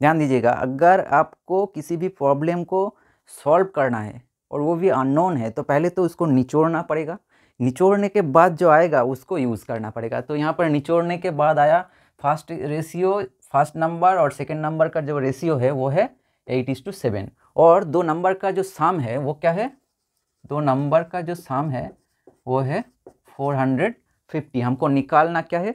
ध्यान दीजिएगा, अगर आपको किसी भी प्रॉब्लम को सॉल्व करना है और वो भी अननोन है तो पहले तो उसको निचोड़ना पड़ेगा। निचोड़ने के बाद जो आएगा उसको यूज़ करना पड़ेगा। तो यहाँ पर निचोड़ने के बाद आया फर्स्ट रेशियो, फर्स्ट नंबर और सेकेंड नंबर का जो रेशियो है वो है 8:7। और दो नंबर का जो सम है वो क्या है, दो नंबर का जो सम है वो है 450। हमको निकालना क्या है,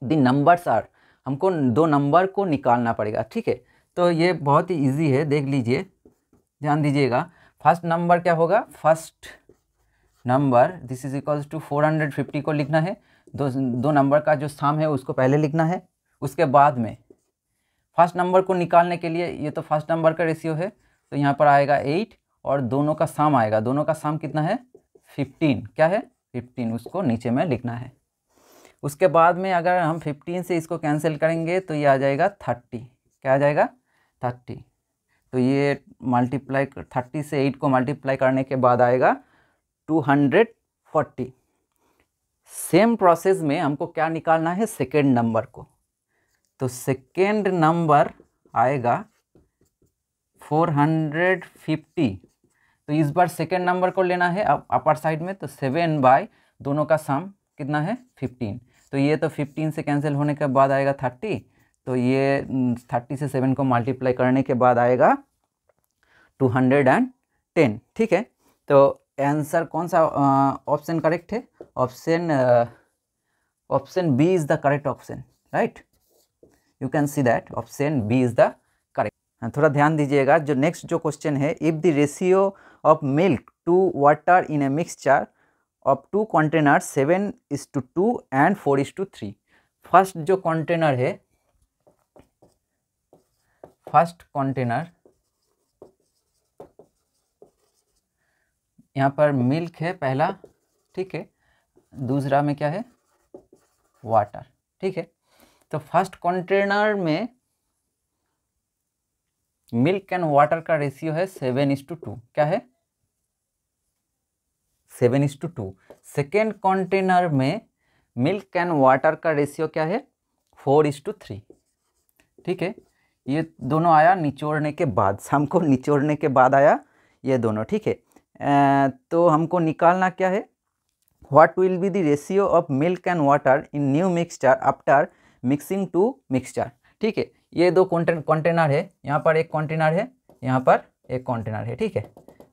द नंबर्स आर, हमको दो नंबर को निकालना पड़ेगा। ठीक है। तो ये बहुत ही इजी है, देख लीजिए, ध्यान दीजिएगा। फर्स्ट नंबर क्या होगा, first number this is equals to 450 को लिखना है। दो नंबर का जो सम है उसको पहले लिखना है। उसके बाद में फर्स्ट नंबर को निकालने के लिए, ये तो फर्स्ट नंबर का रेशियो है तो यहाँ पर आएगा 8 और दोनों का सम आएगा। दोनों का सम कितना है, 15। क्या है, 15, उसको नीचे में लिखना है। उसके बाद में अगर हम 15 से इसको कैंसिल करेंगे तो ये आ जाएगा 30। क्या आ जाएगा, 30। तो ये मल्टीप्लाई 30 से 8 को मल्टीप्लाई करने के बाद आएगा 240। सेम प्रोसेस में हमको क्या निकालना है, सेकेंड नंबर को। तो सेकेंड नंबर आएगा 450। तो इस बार सेकेंड नंबर को लेना है अपर साइड में। तो 7 बाय दोनों का सम कितना है, 15। तो ये तो 15 से कैंसिल होने के बाद आएगा 30। तो ये 30 से 7 को मल्टीप्लाई करने के बाद आएगा 210। ठीक है। तो आंसर कौन सा ऑप्शन करेक्ट है, option B is the correct option, right. You can see that option B is the correct. थोड़ा ध्यान दीजिएगा, जो नेक्स्ट जो क्वेश्चन है, if the ratio of milk to water in a mixture of 2 container 7:2 and 4:3। First जो कंटेनर है, फर्स्ट कंटेनर यहाँ पर मिल्क है पहला, ठीक है। दूसरा में क्या है, वाटर। ठीक है। तो फर्स्ट कंटेनर में मिल्क एंड वाटर का रेशियो है 7:2। क्या है, 7:2। सेकेंड कंटेनर में मिल्क एंड वाटर का रेशियो क्या है, 4:3। ठीक है। ये दोनों आया निचोड़ने के बाद, शाम को निचोड़ने के बाद आया ये दोनों। ठीक है। तो हमको निकालना क्या है, what will be the ratio of milk and water in new mixture after mixing two mixture. ठीक है। ये दो कंटेनर है, यहाँ पर एक कंटेनर है, यहाँ पर एक कंटेनर है। ठीक है।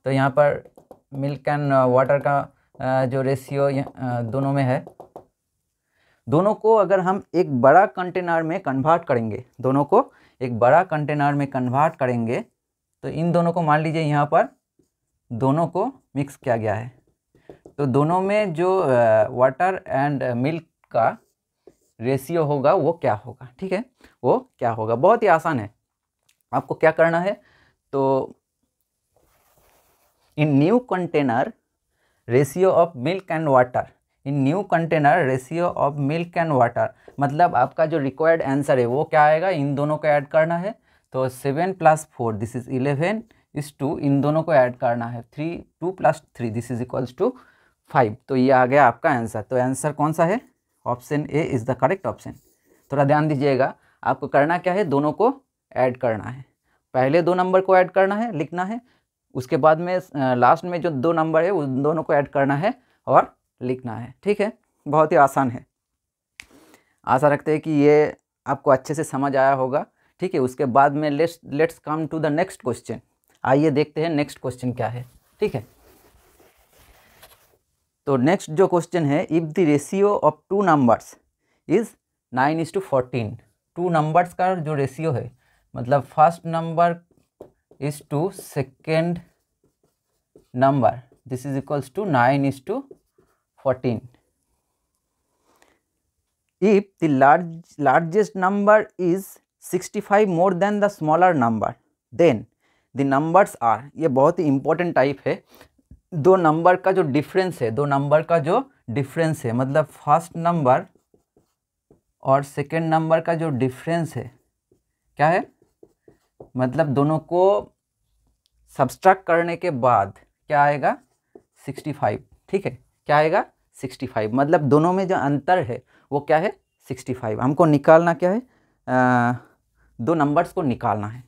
तो यहाँ पर मिल्क एंड वाटर का जो रेशियो दोनों में है, दोनों को अगर हम एक बड़ा कंटेनर में कन्वर्ट करेंगे, दोनों को एक बड़ा कंटेनर में कन्वर्ट करेंगे, तो इन दोनों को मान लीजिए यहाँ पर दोनों को मिक्स किया गया है। तो दोनों में जो वाटर एंड मिल्क का रेशियो होगा वो क्या होगा। ठीक है, वो क्या होगा, बहुत ही आसान है। आपको क्या करना है, तो in new container ratio of milk and water, in new container ratio of milk and water, मतलब आपका जो रिक्वायर्ड आंसर है वो क्या आएगा, इन दोनों को ऐड करना है। तो 7 + 4 दिस इज 11 is 2, इन दोनों को ऐड करना है। 2 + 3 दिस इज इक्वल्स टू 5। तो ये आ गया आपका आंसर। तो आंसर कौन सा है, option A is the correct option. थोड़ा ध्यान दीजिएगा, आपको करना क्या है, दोनों को ऐड करना है। पहले 2 नंबर को ऐड करना है, लिखना है। उसके बाद में लास्ट में जो 2 नंबर है उन दोनों को ऐड करना है और लिखना है। ठीक है, बहुत ही आसान है। आशा रखते हैं कि ये आपको अच्छे से समझ आया होगा। ठीक है, उसके बाद में let's come to the next question. आइए देखते हैं नेक्स्ट क्वेश्चन क्या है। ठीक है, तो नेक्स्ट जो क्वेश्चन है, if the ratio of two numbers is 9:14, two numbers का जो रेशियो है, मतलब first number is to second number, this is equals to 9:14. If the largest number is 65 more than the smaller number, then the numbers are, ये बहुत ही इंपॉर्टेंट टाइप है, दो नंबर का जो डिफरेंस है, दो नंबर का जो डिफरेंस है, मतलब फर्स्ट नंबर और सेकेंड नंबर का जो डिफरेंस है क्या है, मतलब दोनों को सब्सट्रैक्ट करने के बाद क्या आएगा 65, ठीक है, क्या आएगा 65, मतलब दोनों में जो अंतर है वो क्या है 65. हमको निकालना क्या है, दो नंबर्स को निकालना है.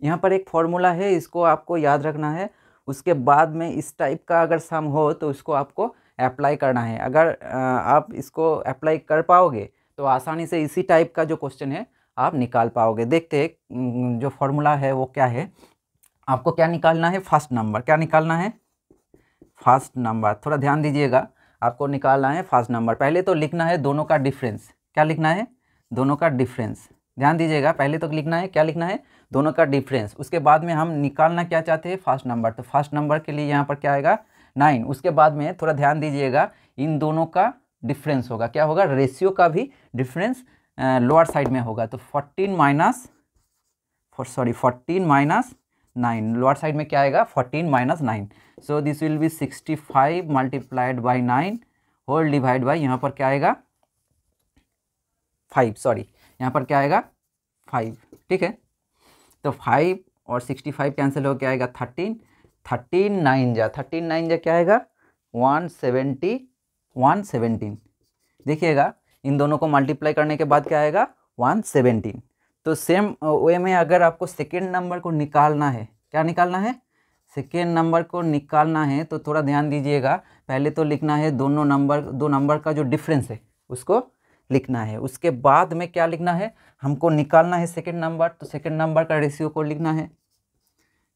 यहाँ पर एक फॉर्मूला है, इसको आपको याद रखना है. उसके बाद में इस टाइप का अगर सम हो तो इसको आपको अप्लाई करना है. अगर आप इसको अप्लाई कर पाओगे तो आसानी से इसी टाइप का जो क्वेश्चन है आप निकाल पाओगे. देखते हैं जो फॉर्मूला है वो क्या है. आपको क्या निकालना है, फर्स्ट नंबर. क्या निकालना है, फर्स्ट नंबर. थोड़ा ध्यान दीजिएगा, आपको निकालना है फर्स्ट नंबर. पहले तो लिखना है दोनों का डिफरेंस. क्या लिखना है, दोनों का डिफरेंस. ध्यान दीजिएगा, पहले तो लिखना है, क्या लिखना है, दोनों का डिफरेंस. उसके बाद में हम निकालना क्या चाहते हैं, फर्स्ट नंबर. तो फर्स्ट नंबर के लिए यहाँ पर क्या आएगा 9. उसके बाद में थोड़ा ध्यान दीजिएगा, इन दोनों का डिफरेंस होगा, क्या होगा, रेशियो का भी डिफरेंस लोअर साइड में होगा. तो 14 माइनस 9, लोअर साइड में क्या आएगा 14 minus 9. So this will be 65 multiplied by 9 whole divide by, यहाँ पर क्या आएगा 5, सॉरी यहाँ पर क्या आएगा 5, ठीक है. तो 5 और 65 कैंसिल हो, क्या आएगा 13, 13 9 जा क्या आएगा 117. देखिएगा इन दोनों को मल्टीप्लाई करने के बाद क्या आएगा 117. तो सेम वे में अगर आपको सेकेंड नंबर को निकालना है, क्या निकालना है, सेकेंड नंबर को निकालना है, तो थोड़ा ध्यान दीजिएगा. पहले तो लिखना है दो नंबर का जो डिफरेंस है उसको लिखना है. उसके बाद में क्या लिखना है, हमको निकालना है सेकेंड नंबर, तो सेकेंड नंबर का रेशियो को लिखना है,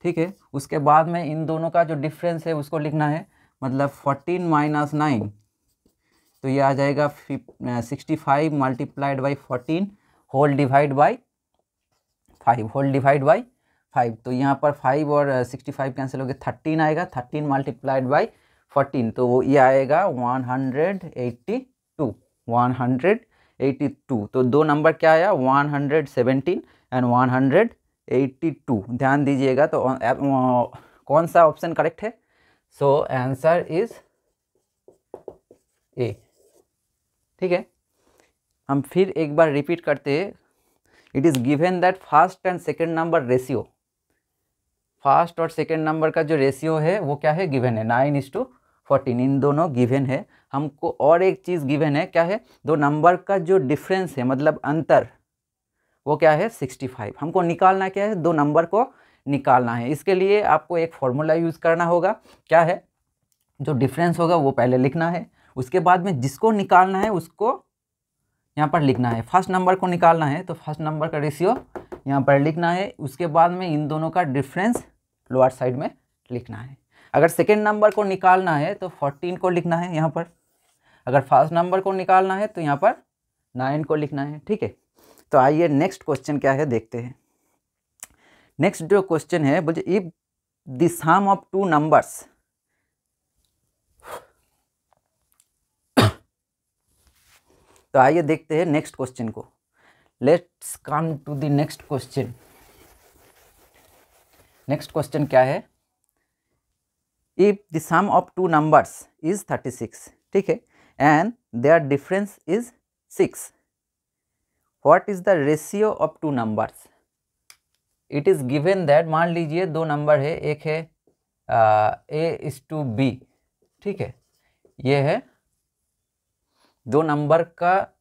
ठीक है. उसके बाद में इन दोनों का जो डिफरेंस है उसको लिखना है, मतलब 14 माइनस 9, तो ये आ जाएगा 65 multiplied by 14 whole divide by 5. तो यहाँ पर 5 और 65 कैंसिल हो गए, 13 आएगा, 13 मल्टीप्लाइड बाई 14, तो वो ये आएगा 182. तो दो नंबर क्या आया 117 एंड 182. ध्यान दीजिएगा, तो कौन सा ऑप्शन करेक्ट है, सो आंसर इज ए, ठीक है. हम फिर एक बार रिपीट करते हैं. It is given that first and second number ratio, first और सेकेंड नंबर का जो रेशियो है वो क्या है, गिवन है 9:14. इन दोनों गिवन है. हमको और एक चीज़ गिवन है, क्या है, दो नंबर का जो डिफरेंस है, मतलब अंतर, वो क्या है 65. हमको निकालना क्या है, दो नंबर को निकालना है. इसके लिए आपको एक फॉर्मूला यूज़ करना होगा. क्या है, जो डिफरेंस होगा वो पहले लिखना है, उसके बाद में जिसको निकालना है उसको यहाँ पर लिखना है. फर्स्ट नंबर को निकालना है तो फर्स्ट नंबर का रेशियो यहाँ पर लिखना है. उसके बाद में इन दोनों का डिफरेंस लोअर साइड में लिखना है. अगर सेकेंड नंबर को निकालना है तो 14 को लिखना है यहाँ पर. अगर फर्स्ट नंबर को निकालना है तो यहाँ पर 9 को लिखना है, ठीक है. तो आइए नेक्स्ट क्वेश्चन क्या है देखते हैं. नेक्स्ट जो क्वेश्चन है, बोलिए if the sum of two numbers, तो आइए देखते हैं नेक्स्ट क्वेश्चन को. Let's come to the next question. Next question क्या है, if the sum of two numbers is 36, ठीक है, and their difference is 6, what is the ratio of two numbers. It is given that, मान लीजिए दो नंबर है, एक है A:B, ठीक है, ये है दो नंबर का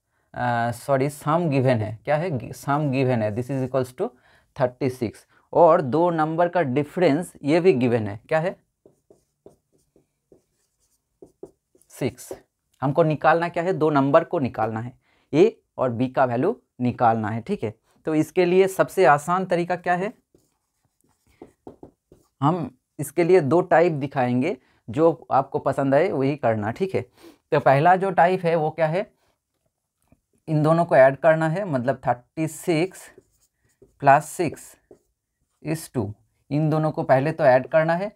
सम गिवन है. क्या है, सम गिवन है, दिस इज इक्वल्स टू 36. और दो नंबर का डिफरेंस ये भी गिवन है, क्या है 6. हमको निकालना क्या है, दो नंबर को निकालना है, A और B का वैल्यू निकालना है, ठीक है. तो इसके लिए सबसे आसान तरीका क्या है, हम इसके लिए दो टाइप दिखाएंगे. जो आपको पसंद आए वही करना, ठीक है। तो पहला जो टाइप है वो क्या है, इन दोनों को ऐड करना है, मतलब 36 + 6 = 2। इन दोनों को पहले तो ऐड करना है,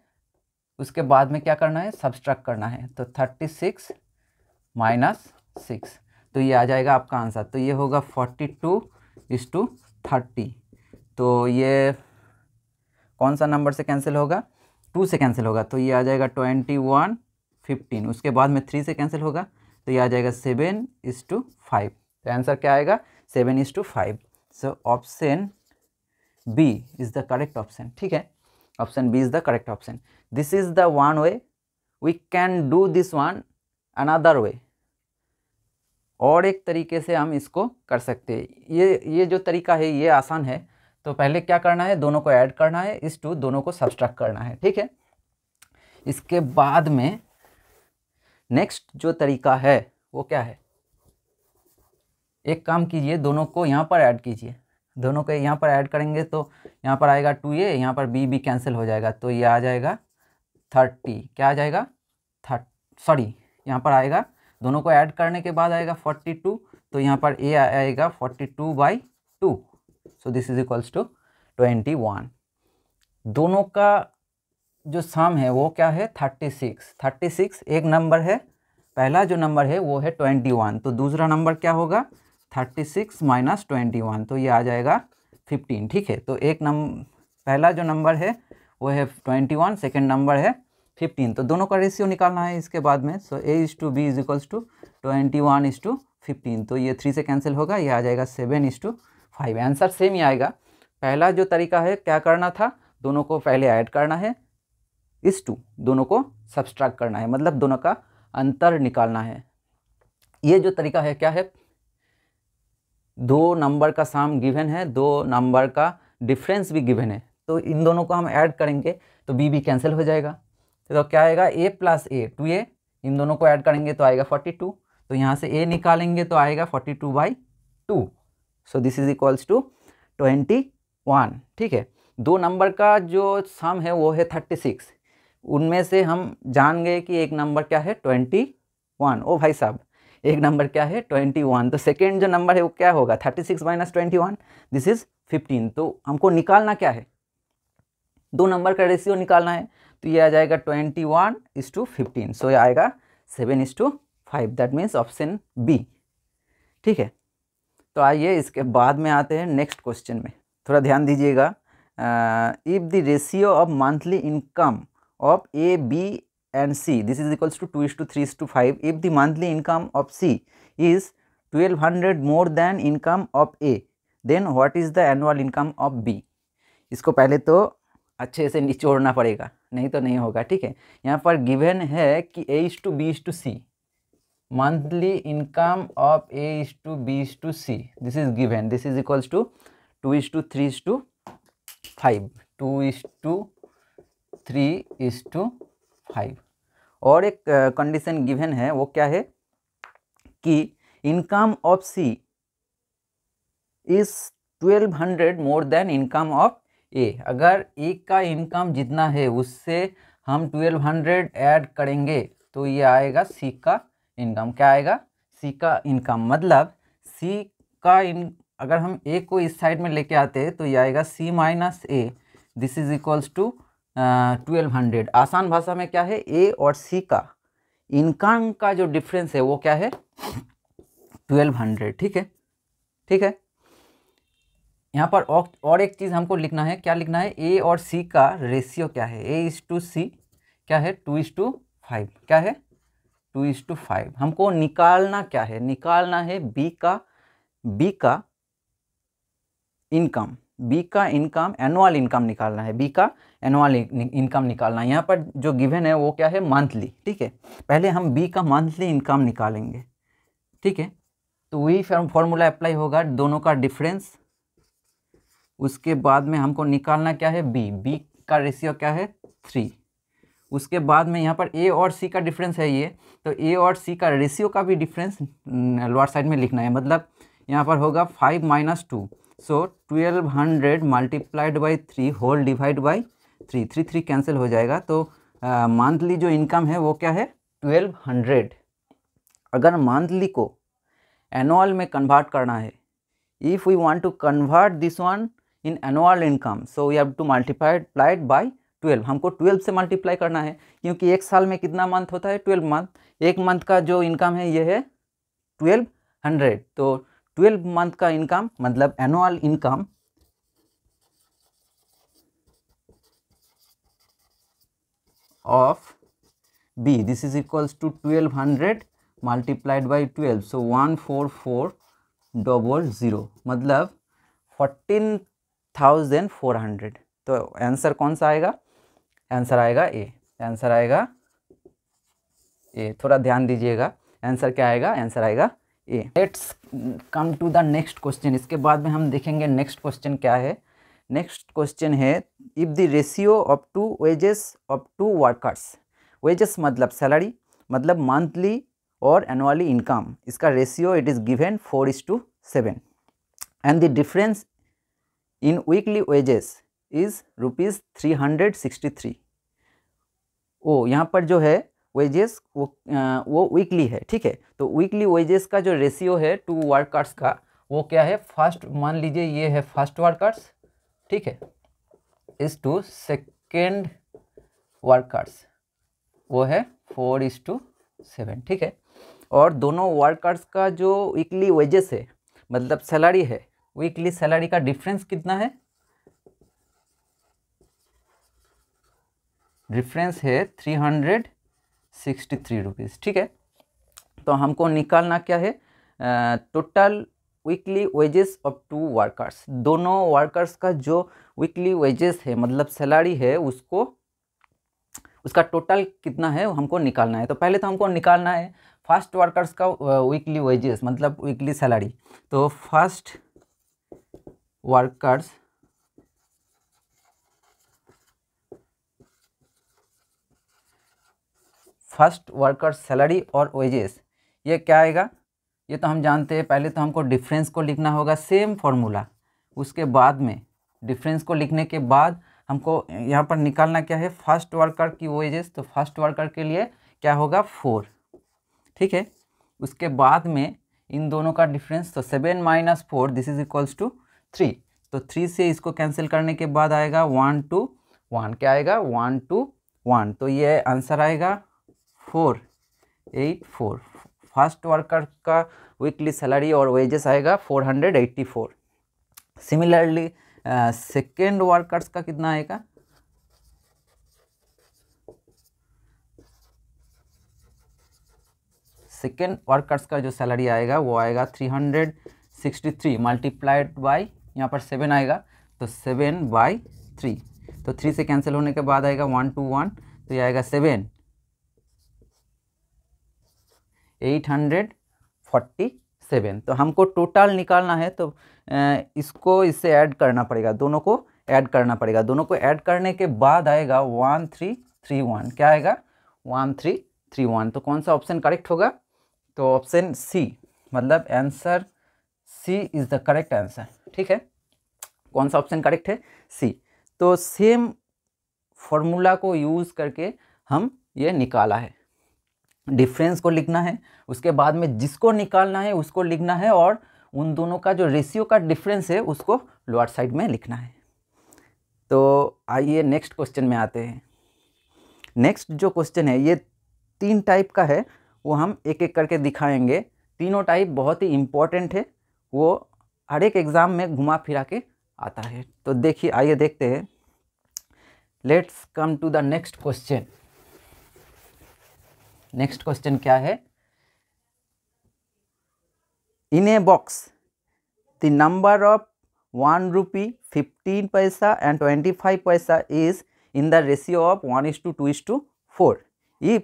उसके बाद में क्या करना है, सब्सट्रैक्ट करना है। तो 36 - 6, तो ये आ जाएगा आपका आंसर। तो ये होगा 42:30। तो ये कौन सा नंबर से कैंसिल होगा, 2 से कैंसिल होगा, तो ये आ जाएगा 21:15। उसके बाद में 3 से कैंसिल होगा, तो ये आ जाएगा 7:5। तो आंसर क्या आएगा, 7:5। So option B is the correct option, ठीक है। Option B is the correct option. This is the one way, we can do this one another way. और एक तरीके से हम इसको कर सकते हैं। ये जो तरीका है ये आसान है। तो पहले क्या करना है, दोनों को ऐड करना है, इस टू दोनों को सब्सट्रैक्ट करना है, ठीक है। इसके बाद में नेक्स्ट जो तरीका है वो क्या है, एक काम कीजिए, दोनों को यहाँ पर ऐड कीजिए। दोनों को यहाँ पर ऐड करेंगे तो यहाँ पर आएगा 2a, यहाँ पर b कैंसिल हो जाएगा, तो ये आ जाएगा 30। क्या आ जाएगा, यहाँ पर आएगा, दोनों को ऐड करने के बाद आएगा 42, तो यहाँ पर a आएगा 42/2। So this is equals to 21। दोनों का जो सम है वो क्या है, 36। एक नंबर है, पहला जो नंबर है वो है 21, तो दूसरा नंबर क्या होगा, 36 - 21, तो ये आ जाएगा 15, ठीक है। तो पहला जो नंबर है वो है 21, सेकेंड नंबर है 15, तो दोनों का रेशियो निकालना है इसके बाद में। सो a/b = 21:15, तो ये 3 से कैंसिल होगा, ये आ जाएगा 7:5। आंसर सेम ही आएगा। पहला जो तरीका है क्या करना था, दोनों को पहले ऐड करना है, दोनों को सब्सट्रैक्ट करना है, मतलब दोनों का अंतर निकालना है। ये जो तरीका है क्या है, दो नंबर का सम गिवन है, दो नंबर का डिफरेंस भी गिवन है, तो इन दोनों को हम ऐड करेंगे तो b भी कैंसिल हो जाएगा। तो क्या आएगा, a + a 2a, इन दोनों को ऐड करेंगे तो आएगा 42, तो यहाँ से a निकालेंगे तो आएगा 42/2। So this is equals to 21, ठीक है। दो नंबर का जो सम है वो है 36, उनमें से हम जान गए कि एक नंबर क्या है 21। ओ भाई साहब, एक नंबर क्या है 21, तो सेकेंड जो नंबर है वो क्या होगा, 36 - 21, दिस इज 15। तो हमको निकालना क्या है, दो नंबर का रेशियो निकालना है, तो ये आ जाएगा 21:15। सो ये आएगा 7:5, दैट मीन्स ऑप्शन बी, ठीक है। तो आइए इसके बाद में आते हैं नेक्स्ट क्वेश्चन में, थोड़ा ध्यान दीजिएगा। If the ratio of monthly income of A, B and C, this is equals to 2:3:5. If the monthly income of C is 1200 more than income of A, then what is the annual income of B? इसको पहले तो अच्छे से निचोड़ना पड़ेगा, नहीं तो नहीं होगा, ठीक है। यहाँ पर गिवन है कि A/B/C, monthly income of A/B/C, this is given, this is equals to 2:3:5, 2:3:5। और एक कंडीशन गिवन है, वो क्या है कि income of C is 1200 more than income of A. अगर ए का इनकम जितना है उससे हम 1200 ऐड करेंगे तो ये आएगा सी का इनकम। क्या आएगा, सी का इनकम, मतलब सी का अगर हम ए को इस साइड में लेके आते हैं तो ये आएगा C - A, this is equals to 1200। आसान भाषा में क्या है, ए और सी का इनकम का जो डिफरेंस है वो क्या है 1200, ठीक है, ठीक है। यहाँ पर और एक चीज़ हमको लिखना है, क्या लिखना है, ए और सी का रेशियो क्या है, A/C क्या है 2:5, क्या है 2:5। हमको निकालना क्या है, निकालना है बी का इनकम, एनुअल इनकम निकालना है, बी का एनुअल इनकम निकालना है। यहाँ पर जो गिवन है वो क्या है, मंथली, ठीक है। पहले हम बी का मंथली इनकम निकालेंगे, ठीक है। तो वही फॉर्मूला अप्लाई होगा, दोनों का डिफरेंस, उसके बाद में हमको निकालना क्या है, बी का रेशियो क्या है 3। उसके बाद में यहाँ पर ए और सी का डिफरेंस है ये, तो ए और सी का रेशियो का भी डिफरेंस लोअर साइड में लिखना है, मतलब यहाँ पर होगा 5 - 2, सो 1200 × 3 होल डिवाइड बाई 3 कैंसिल हो जाएगा, तो मंथली जो इनकम है वो क्या है 1200। अगर मंथली को एनुअल में कन्वर्ट करना है, if we want to convert this one in annual income, so we have to multiply by 12। हमको 12 से मल्टीप्लाई करना है, क्योंकि एक साल में कितना मंथ होता है 12 मंथ। एक मंथ का जो इनकम है ये है 1200। तो 12 मंथ का इनकम मतलब annual income of B, this is equals to 1200 multiplied by 12, so 14400 मतलब 14,400। तो आंसर कौन सा आएगा? आंसर आएगा ए। आंसर आएगा ए, थोड़ा ध्यान दीजिएगा। आंसर क्या आएगा? आंसर आएगा A. Let's come to the next question. इसके बाद में हम देखेंगे नेक्स्ट क्वेश्चन क्या है। नेक्स्ट क्वेश्चन है, if the ratio of two wages of two workers, wages मतलब सैलरी, मतलब मंथली और एनुअली इनकम, इसका ratio it is given 4:7 and the difference in weekly wages is ₹363। ओ, यहाँ पर जो है वेजेस वो वीकली है, ठीक है। तो वीकली वेजेस का जो रेशियो है टू वर्कर्स का वो क्या है? फर्स्ट मान लीजिए ये है फर्स्ट वर्कर्स, ठीक है, इज टू सेकेंड वर्कर्स, वो है 4:7, ठीक है। और दोनों वर्कर्स का जो वीकली वेजेस है मतलब सैलरी है, वीकली सैलरी का डिफरेंस कितना है? डिफरेंस है 363 रुपीज़, ठीक है। तो हमको निकालना क्या है? Total weekly wages of two workers, दोनों वर्कर्स का जो वीकली वेजेस है मतलब सैलरी है उसका टोटल कितना है हमको निकालना है। तो पहले तो हमको निकालना है फर्स्ट वर्कर्स का वीकली वेजेस मतलब वीकली सैलरी। तो फर्स्ट वर्कर्स सैलरी और वेजेस, ये क्या आएगा? ये तो हम जानते हैं। पहले तो हमको डिफरेंस को लिखना होगा, सेम फॉर्मूला। उसके बाद में डिफरेंस को लिखने के बाद हमको यहाँ पर निकालना क्या है? फर्स्ट वर्कर की वेजेस। तो फर्स्ट वर्कर के लिए क्या होगा? 4, ठीक है। उसके बाद में इन दोनों का डिफरेंस, तो 7 - 4 दिस इज इक्वल्स टू 3। तो 3 से इसको कैंसिल करने के बाद आएगा 1 to 1। क्या आएगा? 1 to 1। तो ये आंसर आएगा 484। फर्स्ट वर्कर का वीकली सैलरी और वेजेस आएगा 484। सिमिलरली सेकेंड वर्कर्स का कितना आएगा? सेकेंड वर्कर्स का जो सैलरी आएगा वो आएगा 363 मल्टीप्लाइड बाई, यहाँ पर 7 आएगा तो 7/3। तो 3 से कैंसिल होने के बाद आएगा 1 to 1, तो ये आएगा 847। तो हमको टोटल निकालना है, तो इसको इससे ऐड करना पड़ेगा, दोनों को ऐड करना पड़ेगा। दोनों को ऐड करने के बाद आएगा 1331। क्या आएगा? 1331। तो कौन सा ऑप्शन करेक्ट होगा? तो ऑप्शन सी, मतलब answer C is the correct answer, ठीक है। कौन सा ऑप्शन करेक्ट है? सी। तो सेम फॉर्मूला को यूज़ करके हम ये निकाला है। डिफरेंस को लिखना है, उसके बाद में जिसको निकालना है उसको लिखना है, और उन दोनों का जो रेशियो का डिफरेंस है उसको लोअर साइड में लिखना है। तो आइए नेक्स्ट क्वेश्चन में आते हैं। नेक्स्ट जो क्वेश्चन है ये 3 टाइप का है, वो हम एक एक करके दिखाएंगे। तीनों टाइप बहुत ही इम्पोर्टेंट है, वो हर एक एग्ज़ाम में घुमा फिरा के आता है। तो देखिए, आइए देखते हैं। Let's come to the next question. Next question क्या है? In a box the number of 1 rupee 15 paisa and 25 paisa is in the ratio of 1:2:4. If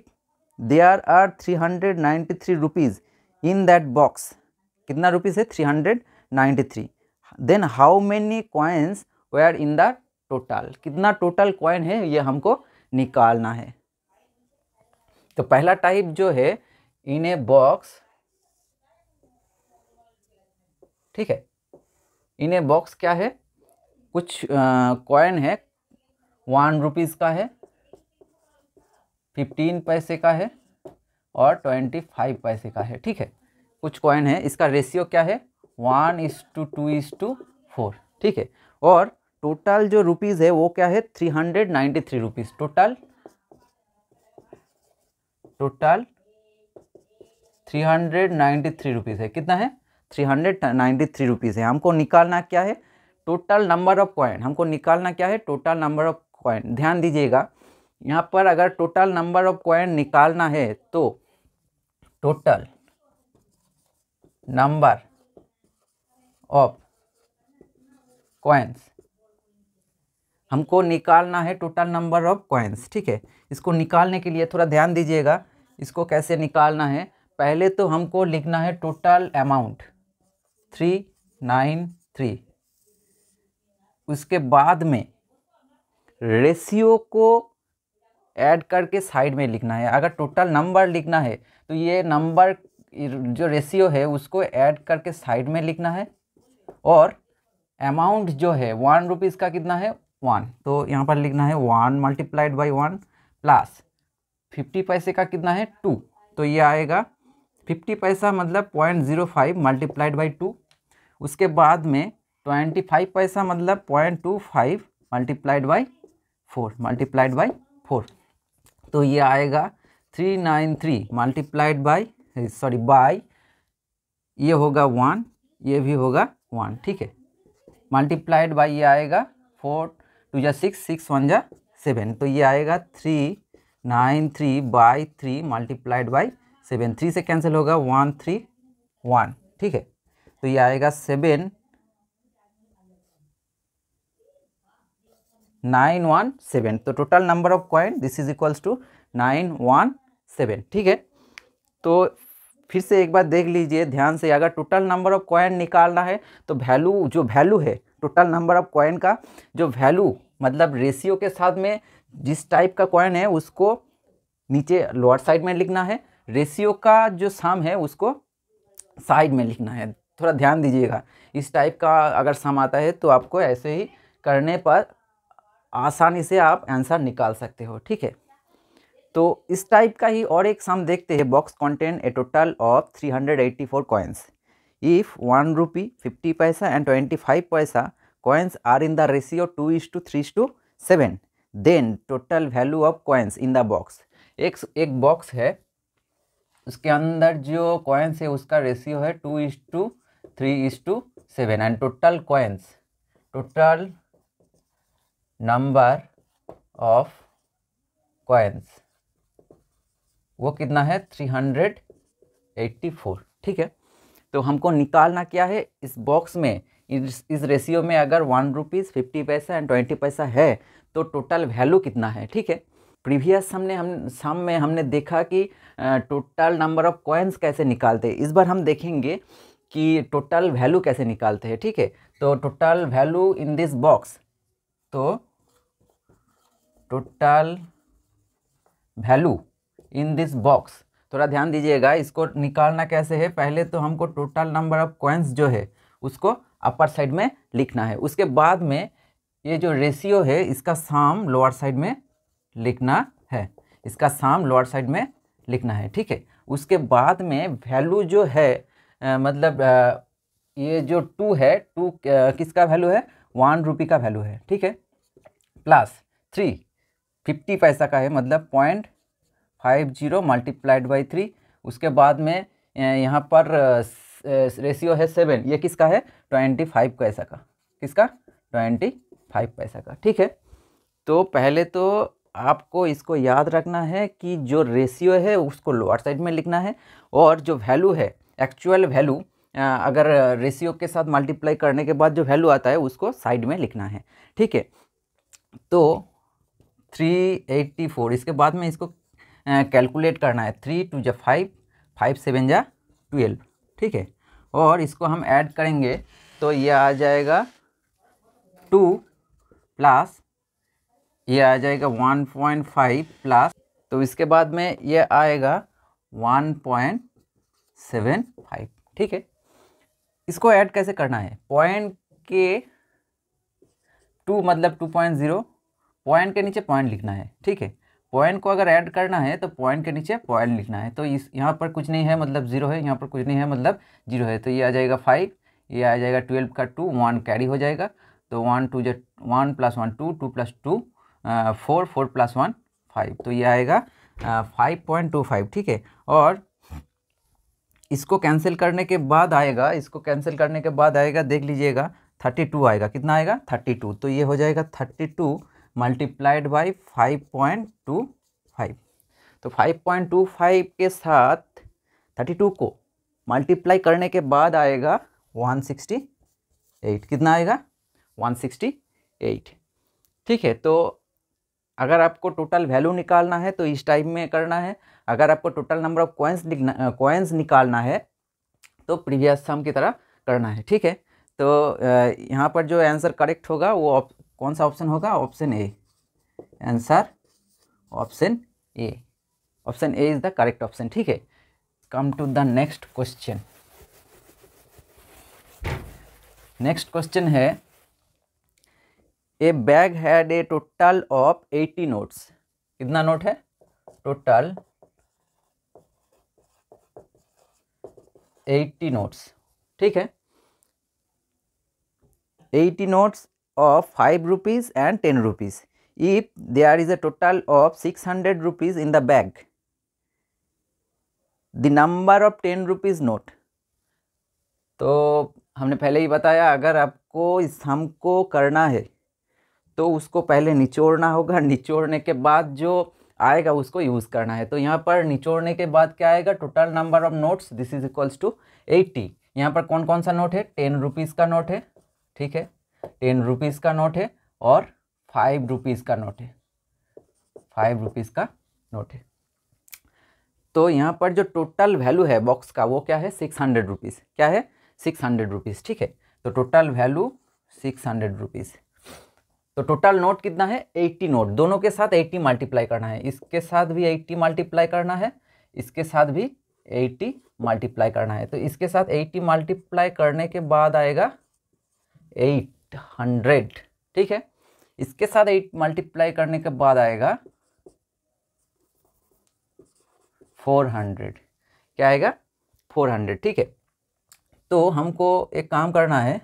there are 393 rupees in that box, कितना रुपीज़ है? 393। Then how many coins were in the total, कितना टोटल कॉइन है ये हमको निकालना है। तो पहला टाइप जो है इन ए बॉक्स, ठीक है, इन ए बॉक्स क्या है? कुछ कॉइन है, 1 रुपीज़ का है, 15 पैसे का है और 25 पैसे का है, ठीक है। कुछ कॉइन है, इसका रेशियो क्या है 1:2:4, ठीक है। और टोटल जो रुपीज़ है वो क्या है 393 रुपीज़, टोटल 393 रुपीज़ है। कितना है 393 रुपीज़ है। हमको निकालना क्या है टोटल नंबर ऑफ कॉइन, हमको निकालना क्या है टोटल नंबर ऑफ कॉइन। ध्यान दीजिएगा यहाँ पर अगर टोटल नंबर ऑफ कॉइन निकालना है तो टोटल नंबर ऑफ कॉइन्स हमको निकालना है, टोटल नंबर ऑफ कॉइन्स, ठीक है। इसको निकालने के लिए थोड़ा ध्यान दीजिएगा, इसको कैसे निकालना है। पहले तो हमको लिखना है टोटल अमाउंट 393, उसके बाद में रेशियो को ऐड करके साइड में लिखना है। अगर टोटल नंबर लिखना है तो ये नंबर जो रेशियो है उसको ऐड करके साइड में लिखना है, और अमाउंट जो है 1 रुपीज़ का कितना है 1, तो यहाँ पर लिखना है 1 मल्टीप्लाइड बाई 1 प्लस 50 पैसे का कितना है 2, तो ये आएगा 50 पैसा मतलब 0.05 मल्टीप्लाइड बाई 2। उसके बाद में 25 पैसा मतलब 0.25 मल्टीप्लाइड बाई 4 तो ये आएगा 393 मल्टीप्लाइड बाई बाई ये होगा 1, ये भी होगा 1, ठीक है। मल्टीप्लाइड बाई ये आएगा 4 2 जा 6 6 1 जा 7, तो ये आएगा 393 बाई 3 मल्टीप्लाइड बाई 7, 3 से कैंसिल होगा 1 3 1, ठीक है। तो ये आएगा 917, तो total number of coin this is equals to 917, ठीक है। तो फिर से एक बार देख लीजिए ध्यान से, अगर टोटल नंबर ऑफ कॉइन निकालना है तो जो वैल्यू है टोटल नंबर ऑफ कॉइन का जो वैल्यू मतलब रेशियो के साथ में जिस टाइप का कॉइन है उसको नीचे लोअर साइड में लिखना है, रेशियो का जो सम है उसको साइड में लिखना है। थोड़ा ध्यान दीजिएगा, इस टाइप का अगर सम आता है तो आपको ऐसे ही करने पर आसानी से आप आंसर निकाल सकते हो, ठीक है। तो इस टाइप का ही और एक सम देखते हैं। Box contain a total of 384 coins if 1 rupee 50 paisa and 25 paisa coins are in the ratio 2:3:7, then total value of coins in the box. एक बॉक्स है, उसके अंदर जो कॉइन्स है उसका रेशियो है 2:3:7 and total coins, total number of coins वो कितना है 384, ठीक है। तो हमको निकालना क्या है इस बॉक्स में, इस रेशियो में अगर 1 रुपीज़ 50 पैसा एंड 20 पैसा है तो टोटल वैल्यू कितना है, ठीक है। प्रीवियस सम में हमने देखा कि टोटल नंबर ऑफ कॉइन्स कैसे निकालते हैं। इस बार हम देखेंगे कि टोटल वैल्यू कैसे निकालते हैं, ठीक है। तो total value in this box, तो total value in this box, थोड़ा ध्यान दीजिएगा इसको निकालना कैसे है। पहले तो हमको टोटल नंबर ऑफ कॉइन्स जो है उसको अपर साइड में लिखना है, उसके बाद में ये जो रेशियो है इसका सम लोअर साइड में लिखना है, इसका सम लोअर साइड में लिखना है, ठीक है। उसके बाद में वैल्यू जो है मतलब ये जो 2 है, 2 किसका वैल्यू है 1 रुपी का वैल्यू है, ठीक है, प्लस 3 50 पैसा का है मतलब 0.50 मल्टीप्लाइड बाई 3। उसके बाद में यहाँ पर रेशियो है 7, ये किसका है 25 पैसा का, किसका 25 पैसा का, ठीक है। तो पहले तो आपको इसको याद रखना है कि जो रेशियो है उसको लोअर साइड में लिखना है, और जो वैल्यू है एक्चुअल वैल्यू अगर रेशियो के साथ मल्टीप्लाई करने के बाद जो वैल्यू आता है उसको साइड में लिखना है, ठीक है। तो 384, इसके बाद में इसको कैलकुलेट करना है, 3 2 जा 5 5 7 जा 12, ठीक है। और इसको हम ऐड करेंगे तो ये आ जाएगा 2 प्लस ये आ जाएगा 1.5 प्लस, तो इसके बाद में ये आएगा 1.75, ठीक है। इसको ऐड कैसे करना है, पॉइंट के 2 मतलब 2.0, पॉइंट के नीचे पॉइंट लिखना है, ठीक है। पॉइंट को अगर ऐड करना है तो पॉइंट के नीचे पॉइंट लिखना है। तो इस यहाँ पर कुछ नहीं है मतलब 0 है, यहाँ पर कुछ नहीं है मतलब 0 है। तो ये आ जाएगा 5, ये आ जाएगा 12 का 2, 1 कैरी हो जाएगा। तो 1 2 1 + 1 2, 2 + 2 4, 4 + 1 5। तो ये आएगा 5.25, ठीक है। और इसको कैंसिल करने के बाद आएगा, इसको कैंसिल करने के बाद आएगा, देख लीजिएगा 32 आएगा। कितना आएगा? 32। तो ये हो जाएगा 32 मल्टीप्लाइड बाई 5.25। तो 5.25 के साथ 32 को मल्टीप्लाई करने के बाद आएगा 168। कितना आएगा? 168, ठीक है। तो अगर आपको टोटल वैल्यू निकालना है तो इस टाइप में करना है। अगर आपको टोटल नंबर ऑफ कॉइन्स निकालना है तो प्रीवियस सम की तरह करना है, ठीक है। तो यहाँ पर जो आंसर करेक्ट होगा वो कौन सा ऑप्शन होगा? Option A. Answer option A. Option A is the correct option, ठीक है। Come to the next question. Next question है, a bag had a total of 80 notes. कितना नोट है? टोटल 80 नोट्स, ठीक है। 80 notes of 5 rupees and 10 rupees. If there is a total of 600 rupees in the bag, the number of 10 rupees note. तो हमने पहले ही बताया, अगर आपको इस सम को करना है तो उसको पहले निचोड़ना होगा, निचोड़ने के बाद जो आएगा उसको यूज़ करना है। तो यहाँ पर निचोड़ने के बाद क्या आएगा? Total number of notes, this is equals to 80। यहाँ पर कौन कौन सा नोट है? 10 रुपीज़ का नोट है, ठीक है। 10 रुपीज़ का नोट है और 5 रुपीज़ का नोट है, 5 रुपीज़ का नोट है। तो यहाँ पर जो टोटल वैल्यू है बॉक्स का वो क्या है? 600 रुपीज़। क्या है? 600 रुपीज़, ठीक है। तो टोटल वैल्यू 600 रुपीज़। तो टोटल नोट कितना है? 80 नोट। दोनों के साथ 80 मल्टीप्लाई करना है, इसके साथ भी 80 मल्टीप्लाई करना है, इसके साथ भी 80 मल्टीप्लाई करना है। तो इसके साथ 80 मल्टीप्लाई करने के बाद आएगा 800, ठीक है। इसके साथ 8 मल्टीप्लाई करने के बाद आएगा 400। क्या आएगा? 400, ठीक है। तो हमको एक काम करना है,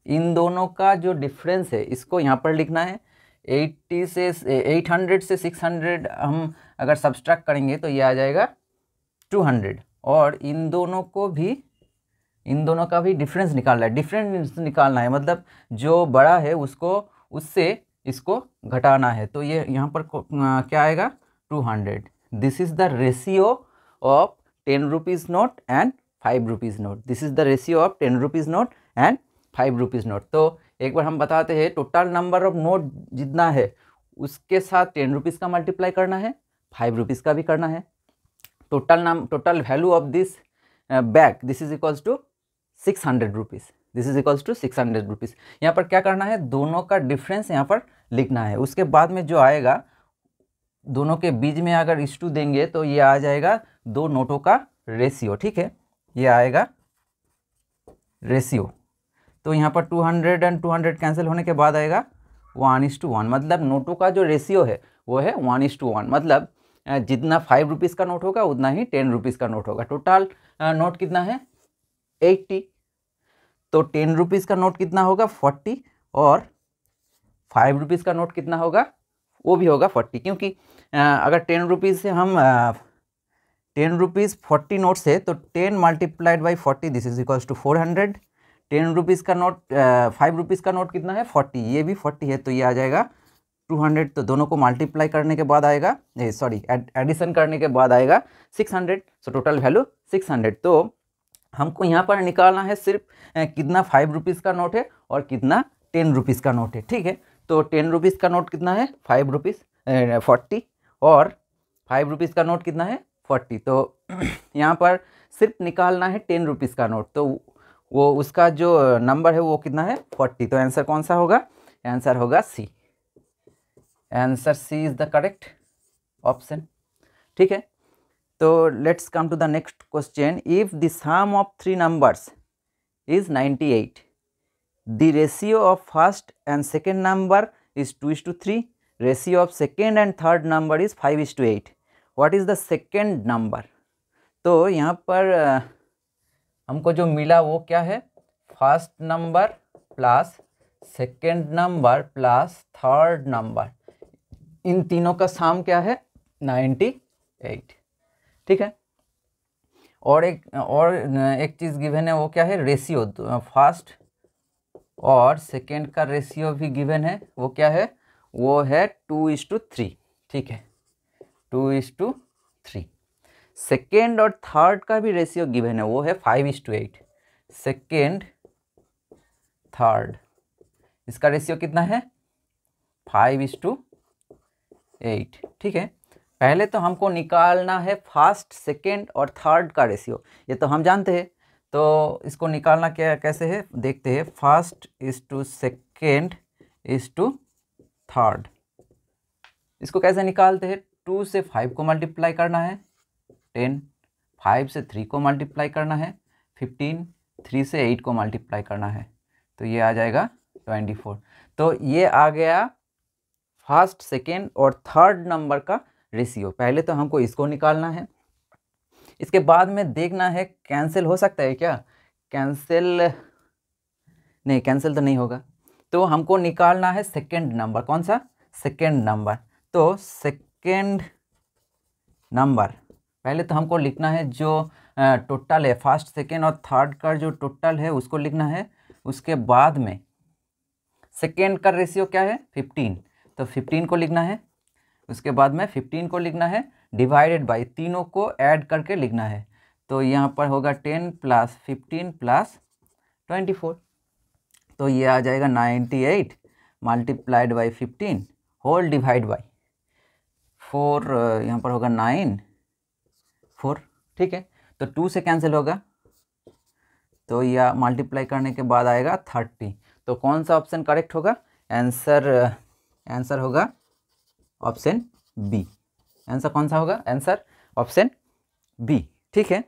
इन दोनों का जो डिफरेंस है इसको यहाँ पर लिखना है। 800 से 600 हम अगर सब्सट्रैक्ट करेंगे तो ये आ जाएगा 200। और इन दोनों का भी डिफरेंस निकालना है। डिफरेंस निकालना है मतलब जो बड़ा है उसको उससे इसको घटाना है। तो ये यहाँ पर क्या आएगा? 200। This is the ratio of 10 rupees note and 5 rupees note. This is the ratio of 10 rupees note and 5 rupees note. तो एक बार हम बताते हैं, टोटल नंबर ऑफ नोट जितना है उसके साथ 10 रुपीज़ का मल्टीप्लाई करना है, 5 रुपीज़ का भी करना है। Total value of this bag, this is equals to 600 rupees. This is equals to 600 rupees. यहाँ पर क्या करना है? दोनों का डिफरेंस यहाँ पर लिखना है। उसके बाद में जो आएगा, दोनों के बीच में अगर इस्टू देंगे तो ये आ जाएगा दो नोटों का रेशियो, ठीक है। ये आएगा रेशियो। तो यहाँ पर 200 एंड 200 कैंसिल होने के बाद आएगा 1:1। मतलब नोटों का जो रेशियो है वो है 1:1। मतलब जितना 5 रुपीज़ का नोट होगा उतना ही 10 रुपीज़ का नोट होगा। टोटल नोट कितना है? 80। तो 10 रुपीज़ का नोट कितना होगा? 40। और 5 रुपीज़ का नोट कितना होगा? वो भी होगा 40। क्योंकि अगर 10 रुपीज़ से हम 10 रुपीज़ 40 नोट्स है तो 10 multiplied by 40, this is equals to 400। 10 rupees का नोट 5 रुपीज़ का नोट कितना है? 40। ये भी 40 है तो ये आ जाएगा 200। तो दोनों को मल्टीप्लाई करने के बाद आएगा, सॉरी एडिशन करने के बाद आएगा 600। So total value 600। तो हमको यहाँ पर निकालना है सिर्फ कितना 5 रुपीज़ का नोट है और कितना 10 रुपीज़ का नोट है, ठीक है। तो 10 रुपीज़ का नोट कितना है? 5 रुपीज़ 40। और 5 रुपीज़ का नोट कितना है? 40। तो यहाँ पर सिर्फ निकालना है 10 रुपीज़ का नोट। तो वो उसका जो नंबर है वो कितना है? 40। तो आंसर कौन सा होगा? आंसर होगा C. Answer C is the correct option, ठीक है। तो let's come to the next question. If the sum of 3 numbers is 98, the ratio of first and second number is 2:3, ratio of second and third number is 5:8. What is the second number? तो यहाँ पर हमको जो मिला वो क्या है, first number plus second number plus third number, इन तीनों का सम क्या है 98. ठीक है। और एक चीज़ गिवन है, वो क्या है, रेशियो। फर्स्ट और सेकेंड का रेशियो भी गिवन है, वो क्या है, वो है 2:3. ठीक है, 2:3. सेकेंड और थर्ड का भी रेशियो गिवन है, वो है 5:8. सेकेंड थर्ड, इसका रेशियो कितना है 5:8. ठीक है। पहले तो हमको निकालना है फर्स्ट सेकेंड और थर्ड का रेशियो, ये तो हम जानते हैं। तो इसको निकालना क्या कैसे है देखते हैं। First is to second is to third, इसको कैसे निकालते हैं, 2 से 5 को मल्टीप्लाई करना है 10, 5 से 3 को मल्टीप्लाई करना है 15, 3 से 8 को मल्टीप्लाई करना है, तो ये आ जाएगा 24. तो ये आ गया फर्स्ट सेकेंड और थर्ड नंबर का रेशियो। पहले तो हमको इसको निकालना है, इसके बाद में देखना है कैंसिल हो सकता है क्या, कैंसिल नहीं, कैंसिल तो नहीं होगा। तो हमको निकालना है सेकेंड नंबर, कौन सा, सेकेंड नंबर। तो सेकेंड नंबर पहले तो हमको लिखना है जो टोटल है, फर्स्ट सेकेंड और थर्ड का जो टोटल है उसको लिखना है। उसके बाद में सेकेंड का रेशियो क्या है 15, तो 15 को लिखना है। उसके बाद में 15 को लिखना है डिवाइडेड बाई, तीनों को ऐड करके लिखना है। तो यहाँ पर होगा 10 + 15 + 24, तो ये आ जाएगा 98 multiplied by 15 whole divide by 4, यहाँ पर होगा 9 4. ठीक है, तो 2 से कैंसिल होगा, तो यह मल्टीप्लाई करने के बाद आएगा 30. तो कौन सा ऑप्शन करेक्ट होगा, आंसर होगा ऑप्शन बी। आंसर कौन सा होगा, आंसर ऑप्शन बी। ठीक है,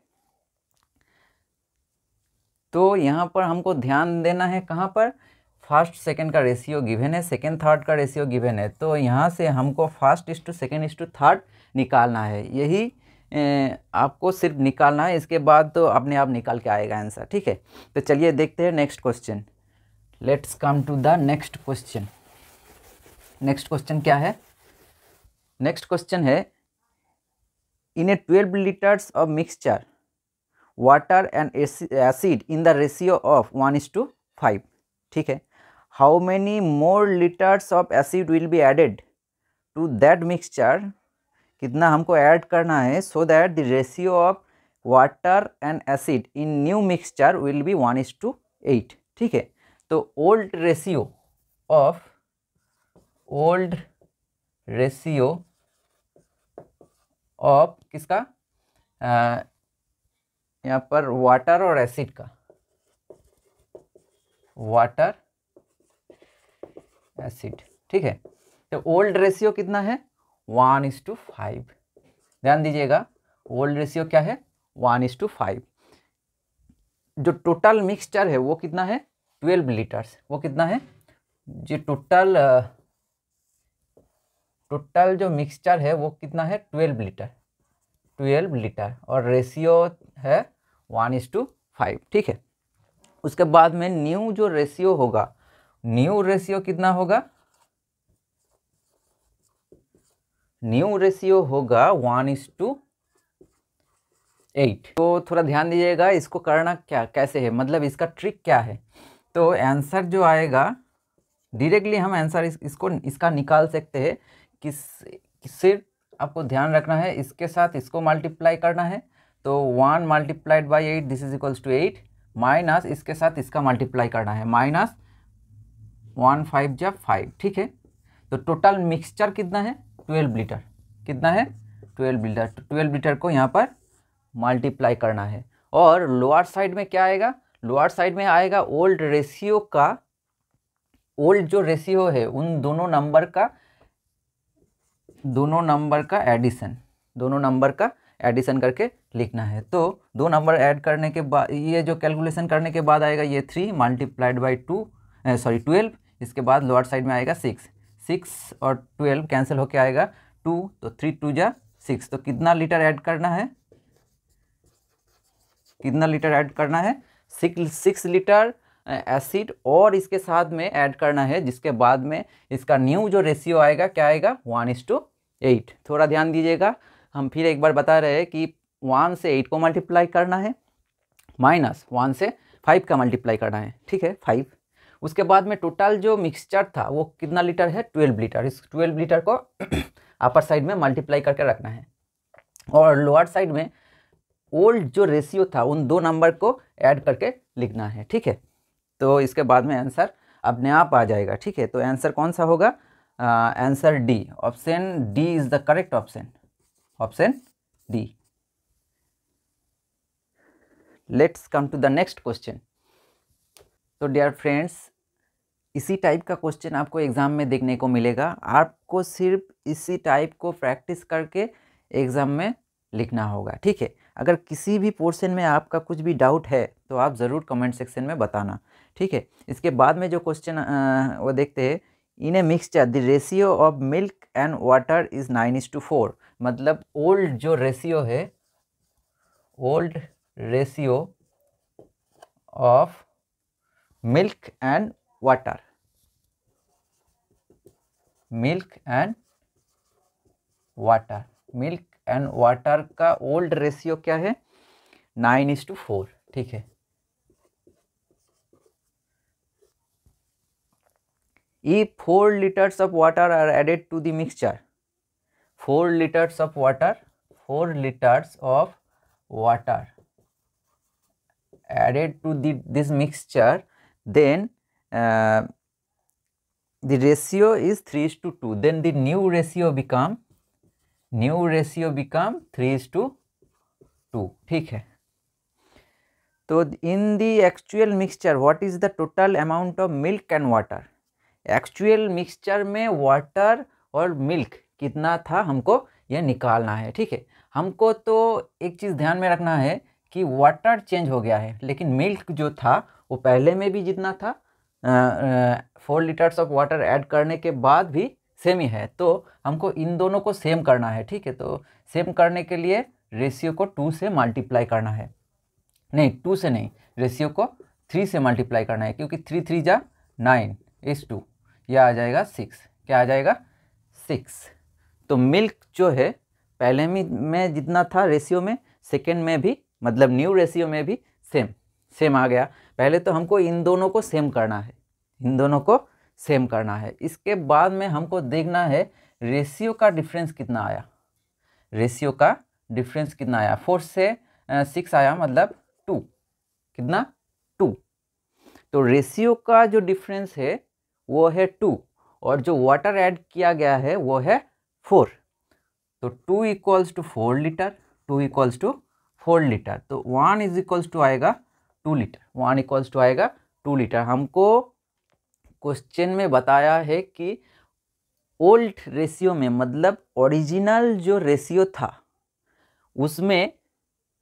तो यहाँ पर हमको ध्यान देना है कहाँ पर, फर्स्ट सेकंड का रेशियो गिवन है, सेकंड थर्ड का रेशियो गिवन है, तो यहाँ से हमको first is to second is to third निकालना है। यही आपको सिर्फ निकालना है, इसके बाद तो अपने आप निकाल के आएगा आंसर। ठीक है, तो चलिए देखते हैं next question. Let's come to the next question. Next question क्या है, नेक्स्ट क्वेश्चन है, in a 12 liters of mixture water and acid in the ratio of 1:5. ठीक है, how many more litres of acid will be added to that mixture, कितना हमको ऐड करना है so that the ratio of water and acid in new mixture will be 1:8. ठीक है, तो ओल्ड रेशियो ऑफ किसका, यहाँ पर वाटर और एसिड का, वाटर एसिड। ठीक है, तो ओल्ड रेशियो कितना है 1:5। ध्यान दीजिएगा, ओल्ड रेशियो क्या है 1:5। जो टोटल मिक्सचर है वो कितना है 12 लीटर्स, वो कितना है, जो टोटल जो मिक्सचर है वो कितना है 12 लीटर और रेशियो है 1:5। ठीक है, उसके बाद में न्यू जो रेशियो होगा, न्यू रेशियो कितना होगा, न्यू रेशियो होगा 1:8। तो थोड़ा ध्यान दीजिएगा, इसको करना क्या कैसे है, मतलब इसका ट्रिक क्या है। तो आंसर जो आएगा डायरेक्टली हम आंसर इसका निकाल सकते हैं। सिर्फ आपको ध्यान रखना है, इसके साथ इसको मल्टीप्लाई करना है, तो 1 × 8 this is equals to 8, minus इसके साथ इसका मल्टीप्लाई करना है, -1 5 × 5। ठीक है, तो टोटल मिक्सचर कितना है 12 लीटर, कितना है 12 लीटर। तो 12 लीटर को यहाँ पर मल्टीप्लाई करना है। और लोअर साइड में क्या आएगा, लोअर साइड में आएगा ओल्ड रेशियो का, ओल्ड जो रेशियो है उन दोनों नंबर का एडिशन, दोनों नंबर का एडिशन करके लिखना है। तो 2 नंबर ऐड करने के बाद, ये जो कैलकुलेशन करने के बाद आएगा ये 3 × 12, इसके बाद लोअर साइड में आएगा 6 6 और 12 कैंसिल होके आएगा 2, तो 3 2 जा 6, तो कितना लीटर ऐड करना है, कितना लीटर ऐड करना है, 6 लीटर एसिड, और इसके साथ में ऐड करना है, जिसके बाद में इसका न्यू जो रेशियो आएगा क्या आएगा, 1:8। थोड़ा ध्यान दीजिएगा, हम फिर एक बार बता रहे हैं कि 1 से 8 को मल्टीप्लाई करना है, -1 से 5 का मल्टीप्लाई करना है, ठीक है 5। उसके बाद में टोटल जो मिक्सचर था वो कितना लीटर है, 12 लीटर। इस 12 लीटर को अपर साइड में मल्टीप्लाई करके रखना है, और लोअर साइड में ओल्ड जो रेशियो था उन दो नंबर को ऐड करके लिखना है, ठीक है। तो इसके बाद में आंसर अपने आप आ जाएगा, ठीक है। तो आंसर कौन सा होगा, answer D, option D is the correct option, option D. Let's come to the next question. तो डियर फ्रेंड्स, इसी टाइप का क्वेश्चन आपको एग्ज़ाम में देखने को मिलेगा, आपको सिर्फ इसी टाइप को प्रैक्टिस करके एग्ज़ाम में लिखना होगा, ठीक है। अगर किसी भी पोर्शन में आपका कुछ भी डाउट है तो आप ज़रूर कमेंट सेक्शन में बताना, ठीक है। इसके बाद में जो क्वेश्चन वो देखते हैं, in a mixture the ratio of milk and water is 9:4। मतलब ओल्ड जो रेशियो है, old ratio of milk and water, milk and water, milk and water का ओल्ड रेशियो क्या है, 9:4, ठीक है। If 4 liters of water are added to the mixture, 4 liters of water, 4 liters of water added to this mixture, then the ratio is 3:2. Then the new ratio become 3:2, ठीक है। तो in the actual mixture what is the total amount of milk and water? Actual mixture में वाटर और मिल्क कितना था हमको ये निकालना है, ठीक है। हमको तो एक चीज़ ध्यान में रखना है कि वाटर चेंज हो गया है, लेकिन मिल्क जो था वो पहले में भी जितना था 4 लीटर्स ऑफ वाटर ऐड करने के बाद भी सेम ही है, तो हमको इन दोनों को सेम करना है, ठीक है। तो सेम करने के लिए रेशियो को 2 से मल्टीप्लाई करना है, नहीं 2 से नहीं, रेशियो को 3 से मल्टीप्लाई करना है, क्योंकि 3 3 जा 9 इस 2, यह आ जाएगा 6, क्या आ जाएगा 6। तो मिल्क जो है पहले में जितना था रेशियो में, सेकेंड में भी मतलब न्यू रेशियो में भी सेम आ गया। पहले तो हमको इन दोनों को सेम करना है, इन दोनों को सेम करना है। इसके बाद में हमको देखना है रेशियो का डिफरेंस कितना आया, रेशियो का डिफरेंस कितना आया, 4 से 6 आया मतलब 2, कितना 2। तो रेशियो का जो डिफरेंस है वो है 2, और जो वाटर ऐड किया गया है वो है 4। तो 2 equals to 4 litre, 2 equals to 4 litre, तो 1 इज इक्वल्स टू आएगा 2 लीटर, 1 इक्वल्स टू आएगा 2 लीटर। हमको क्वेश्चन में बताया है कि ओल्ड रेशियो में मतलब ओरिजिनल जो रेशियो था उसमें,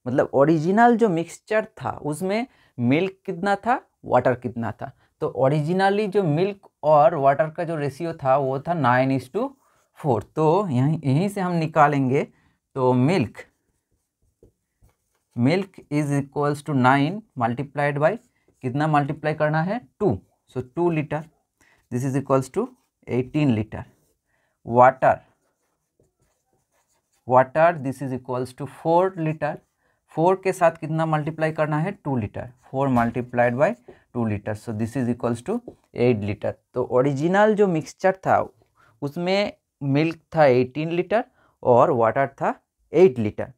मतलब ओरिजिनल जो मिक्सचर था उसमें मिल्क कितना था, वाटर कितना था। तो ओरिजिनली जो मिल्क और वाटर का जो रेशियो था वो था 9:4। तो यहीं से हम निकालेंगे, तो milk is equals to 9 multiplied by कितना मल्टीप्लाई करना है 2, so 2 litre, this is equals to 18 litre. Water this is equals to 4 litre, 4 के साथ कितना मल्टीप्लाई करना है 2 litre, 4 multiplied by 2 litre, so this is equals to 8 litre. तो ओरिजिनल जो मिक्सचर था उसमें मिल्क था 18 लीटर और वाटर था 8 लीटर।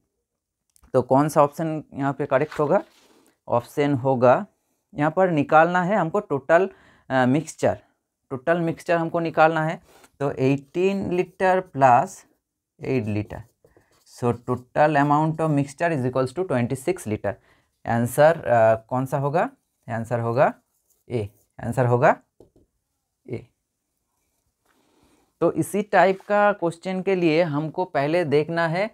तो कौन सा ऑप्शन यहाँ पे करेक्ट होगा, ऑप्शन होगा यहाँ पर निकालना है हमको टोटल मिक्सचर हमको निकालना है। तो 18 litre plus 8 litre, so total amount of mixture is equals to 26 litre. Answer कौन सा होगा, आंसर होगा ए, आंसर होगा ए। तो इसी टाइप का क्वेश्चन के लिए हमको पहले देखना है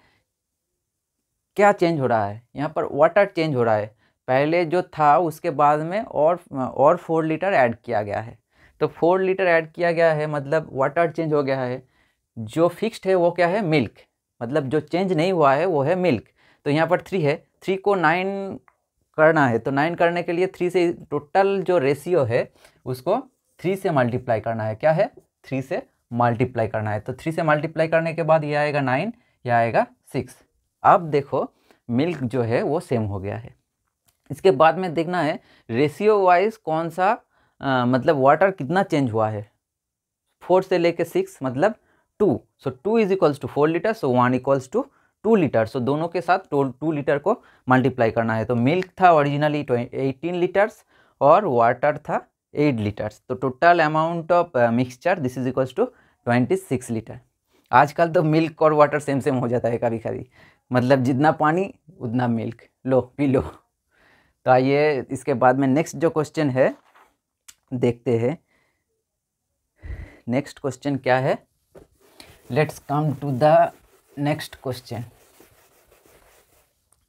क्या चेंज हो रहा है। यहाँ पर वाटर चेंज हो रहा है, पहले जो था उसके बाद में और 4 लीटर ऐड किया गया है, तो 4 लीटर ऐड किया गया है, मतलब वाटर चेंज हो गया है। जो फिक्स्ड है वो क्या है, मिल्क, मतलब जो चेंज नहीं हुआ है वो है मिल्क। तो यहाँ पर 3 है, 3 को 9 करना है, तो 9 करने के लिए 3 से टोटल जो रेशियो है उसको 3 से मल्टीप्लाई करना है। क्या है, 3 से मल्टीप्लाई करना है। तो 3 से मल्टीप्लाई करने के बाद ये आएगा 9, यह आएगा 6। अब देखो मिल्क जो है वो सेम हो गया है। इसके बाद में देखना है रेशियो वाइज कौन सा मतलब वाटर कितना चेंज हुआ है। 4 से लेके 6 मतलब 2, so 2 is equals to 4 litre, so 1 equals to 2 litre. So दोनों के साथ 2 लीटर को मल्टीप्लाई करना है। तो मिल्क था ओरिजिनली 18 लीटर्स और वाटर था 8 लीटर्स। तो total amount of mixture this is equals to 26 litre. आजकल तो मिल्क और वाटर सेम सेम हो जाता है कभी कभी, मतलब जितना पानी उतना मिल्क, लो पी लो। तो आइए इसके बाद में नेक्स्ट जो क्वेश्चन है देखते हैं। नेक्स्ट क्वेश्चन क्या है, let's come to the next question.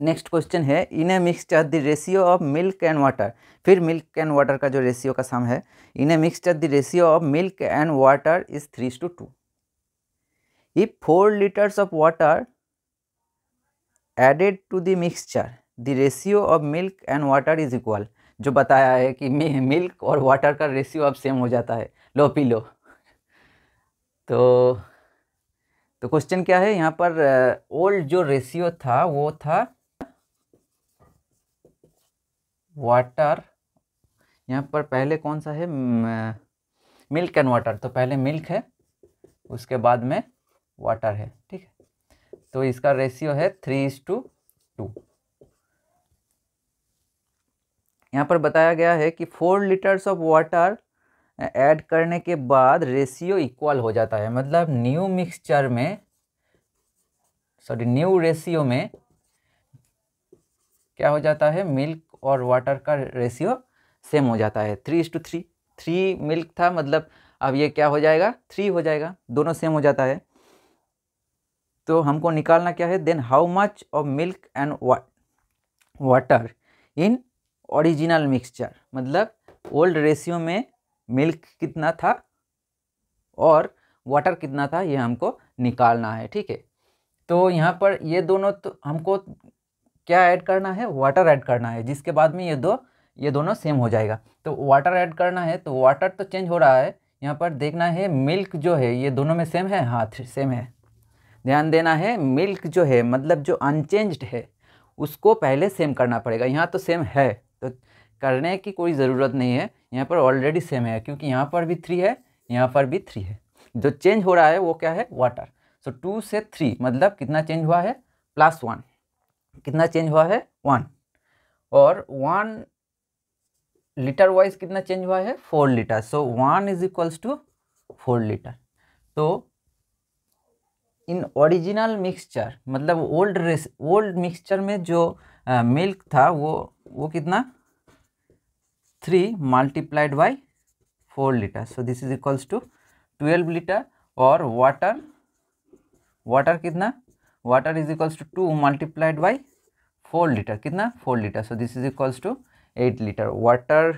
Next question है in a mixture the ratio of milk and water. फिर मिल्क एंड वाटर का जो रेशियो का सम है, in a mixture the ratio of milk and water is 3:2। If 4 liters of water added to the mixture the ratio of milk and water is equal। जो बताया है कि मिल्क और वाटर का रेशियो अब सेम हो जाता है, लो पी लो। तो क्वेश्चन क्या है यहाँ पर, ओल्ड जो रेशियो था वो था वाटर, यहाँ पर पहले कौन सा है, मिल्क एंड वाटर। तो पहले मिल्क है, उसके बाद में वाटर है, ठीक है। तो इसका रेशियो है 3:2। यहाँ पर बताया गया है कि 4 लीटर्स ऑफ वाटर ऐड करने के बाद रेशियो इक्वल हो जाता है, मतलब न्यू मिक्सचर में, सॉरी न्यू रेशियो में क्या हो जाता है, मिल्क और वाटर का रेशियो सेम हो जाता है 3:3। 3 मिल्क था, मतलब अब ये क्या हो जाएगा, 3 हो जाएगा, दोनों सेम हो जाता है। तो हमको निकालना क्या है, then how much of milk and water in original mixture, मतलब ओल्ड रेशियो में मिल्क कितना था और वाटर कितना था, ये हमको निकालना है, ठीक है। तो यहाँ पर ये दोनों, तो हमको क्या ऐड करना है, वाटर ऐड करना है, जिसके बाद में ये दोनों सेम हो जाएगा। तो वाटर ऐड करना है, तो वाटर तो चेंज हो रहा है, यहाँ पर देखना है मिल्क जो है ये दोनों में सेम है, हाँ सेम है। ध्यान देना है मिल्क जो है मतलब जो अनचेंज्ड है उसको पहले सेम करना पड़ेगा। यहाँ तो सेम है तो करने की कोई ज़रूरत नहीं है, यहाँ पर ऑलरेडी सेम है, क्योंकि यहाँ पर भी 3 है, यहाँ पर भी 3 है। जो चेंज हो रहा है वो क्या है, वाटर। सो 2 से 3 मतलब कितना चेंज हुआ है, +1। कितना चेंज हुआ है, 1। और 1 लीटर वाइज कितना चेंज हुआ है, 4 litre. So 1 is equals to 4 litre. तो इन ओरिजिनल मिक्सचर मतलब ओल्ड मिक्सचर में जो मिल्क था वो कितना, 3 multiplied by 4 litre. So this is equals to 12 litre. और वाटर कितना, water is equals to 2 multiplied by 4 litre, कितना 4 litre. So this is equals to 8 litre. Water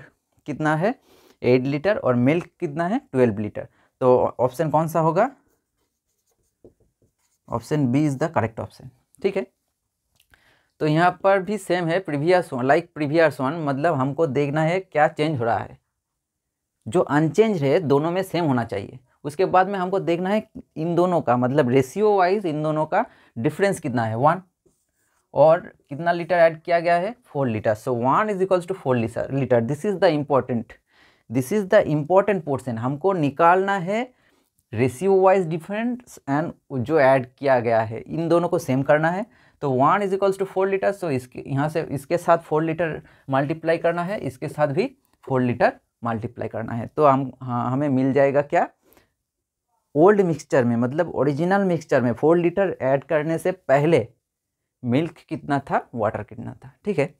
कितना है, 8 लीटर, और मिल्क कितना है, 12 लीटर। तो ऑप्शन कौन सा होगा, option B is the correct option, ठीक है। तो यहाँ पर भी सेम है, previous one like previous one, मतलब हमको देखना है क्या चेंज हो रहा है। जो अनचेंज है दोनों में सेम होना चाहिए। उसके बाद में हमको देखना है इन दोनों का मतलब रेशियो वाइज इन दोनों का डिफरेंस कितना है, 1। और कितना लीटर ऐड किया गया है, 4 litre. So 1 is equals to 4 litre. This is the important portion. हमको निकालना है रेशियो वाइज डिफरेंस एंड जो ऐड किया गया है इन दोनों को सेम करना है। तो 1 इज इक्वल्स टू 4 लीटर। सो इसके यहाँ से इसके साथ 4 लीटर मल्टीप्लाई करना है, इसके साथ भी 4 लीटर मल्टीप्लाई करना है। तो हमें मिल जाएगा क्या, ओल्ड मिक्सचर में मतलब ओरिजिनल मिक्सचर में 4 लीटर ऐड करने से पहले मिल्क कितना था, वाटर कितना था, ठीक है।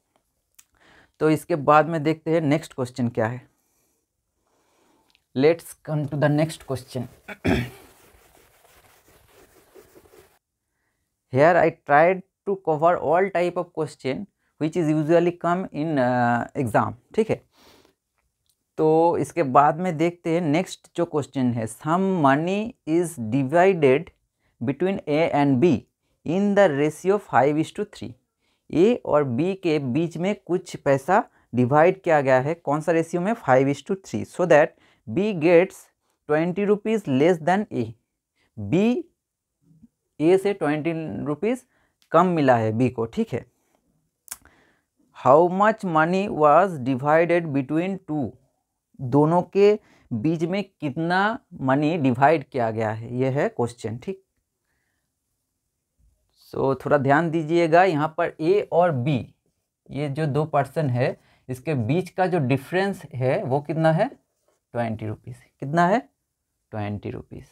तो इसके बाद में देखते हैं नेक्स्ट क्वेश्चन क्या है। Let's come to the next question. Here I tried to cover all type of question which is usually come in exam, ठीक है। तो इसके बाद में देखते हैं नेक्स्ट जो क्वेश्चन है, some money is divided between A and B in the ratio 5:3। A और बी के बीच में कुछ पैसा डिवाइड किया गया है, कौन सा रेशियो में, 5:3, so that B gets 20 rupees less than A. B A से 20 रुपीज़ कम मिला है बी को, ठीक है। How much money was divided between two, दोनों के बीच में कितना मनी डिवाइड किया गया है, यह है क्वेश्चन, ठीक। सो थोड़ा ध्यान दीजिएगा, यहाँ पर ए और बी, ये जो दो पर्सन है, इसके बीच का जो डिफरेंस है वो कितना है, 20 रुपीज़। कितना है, 20 रुपीज़,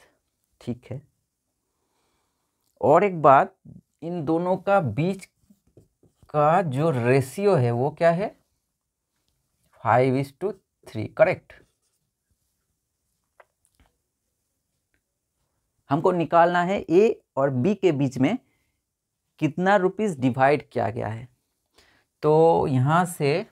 ठीक है। और एक बात, इन दोनों का बीच का जो रेशियो है वो क्या है, 5:3, करेक्ट। हमको निकालना है ए और बी के बीच में कितना रुपीस डिवाइड किया गया है। तो यहाँ से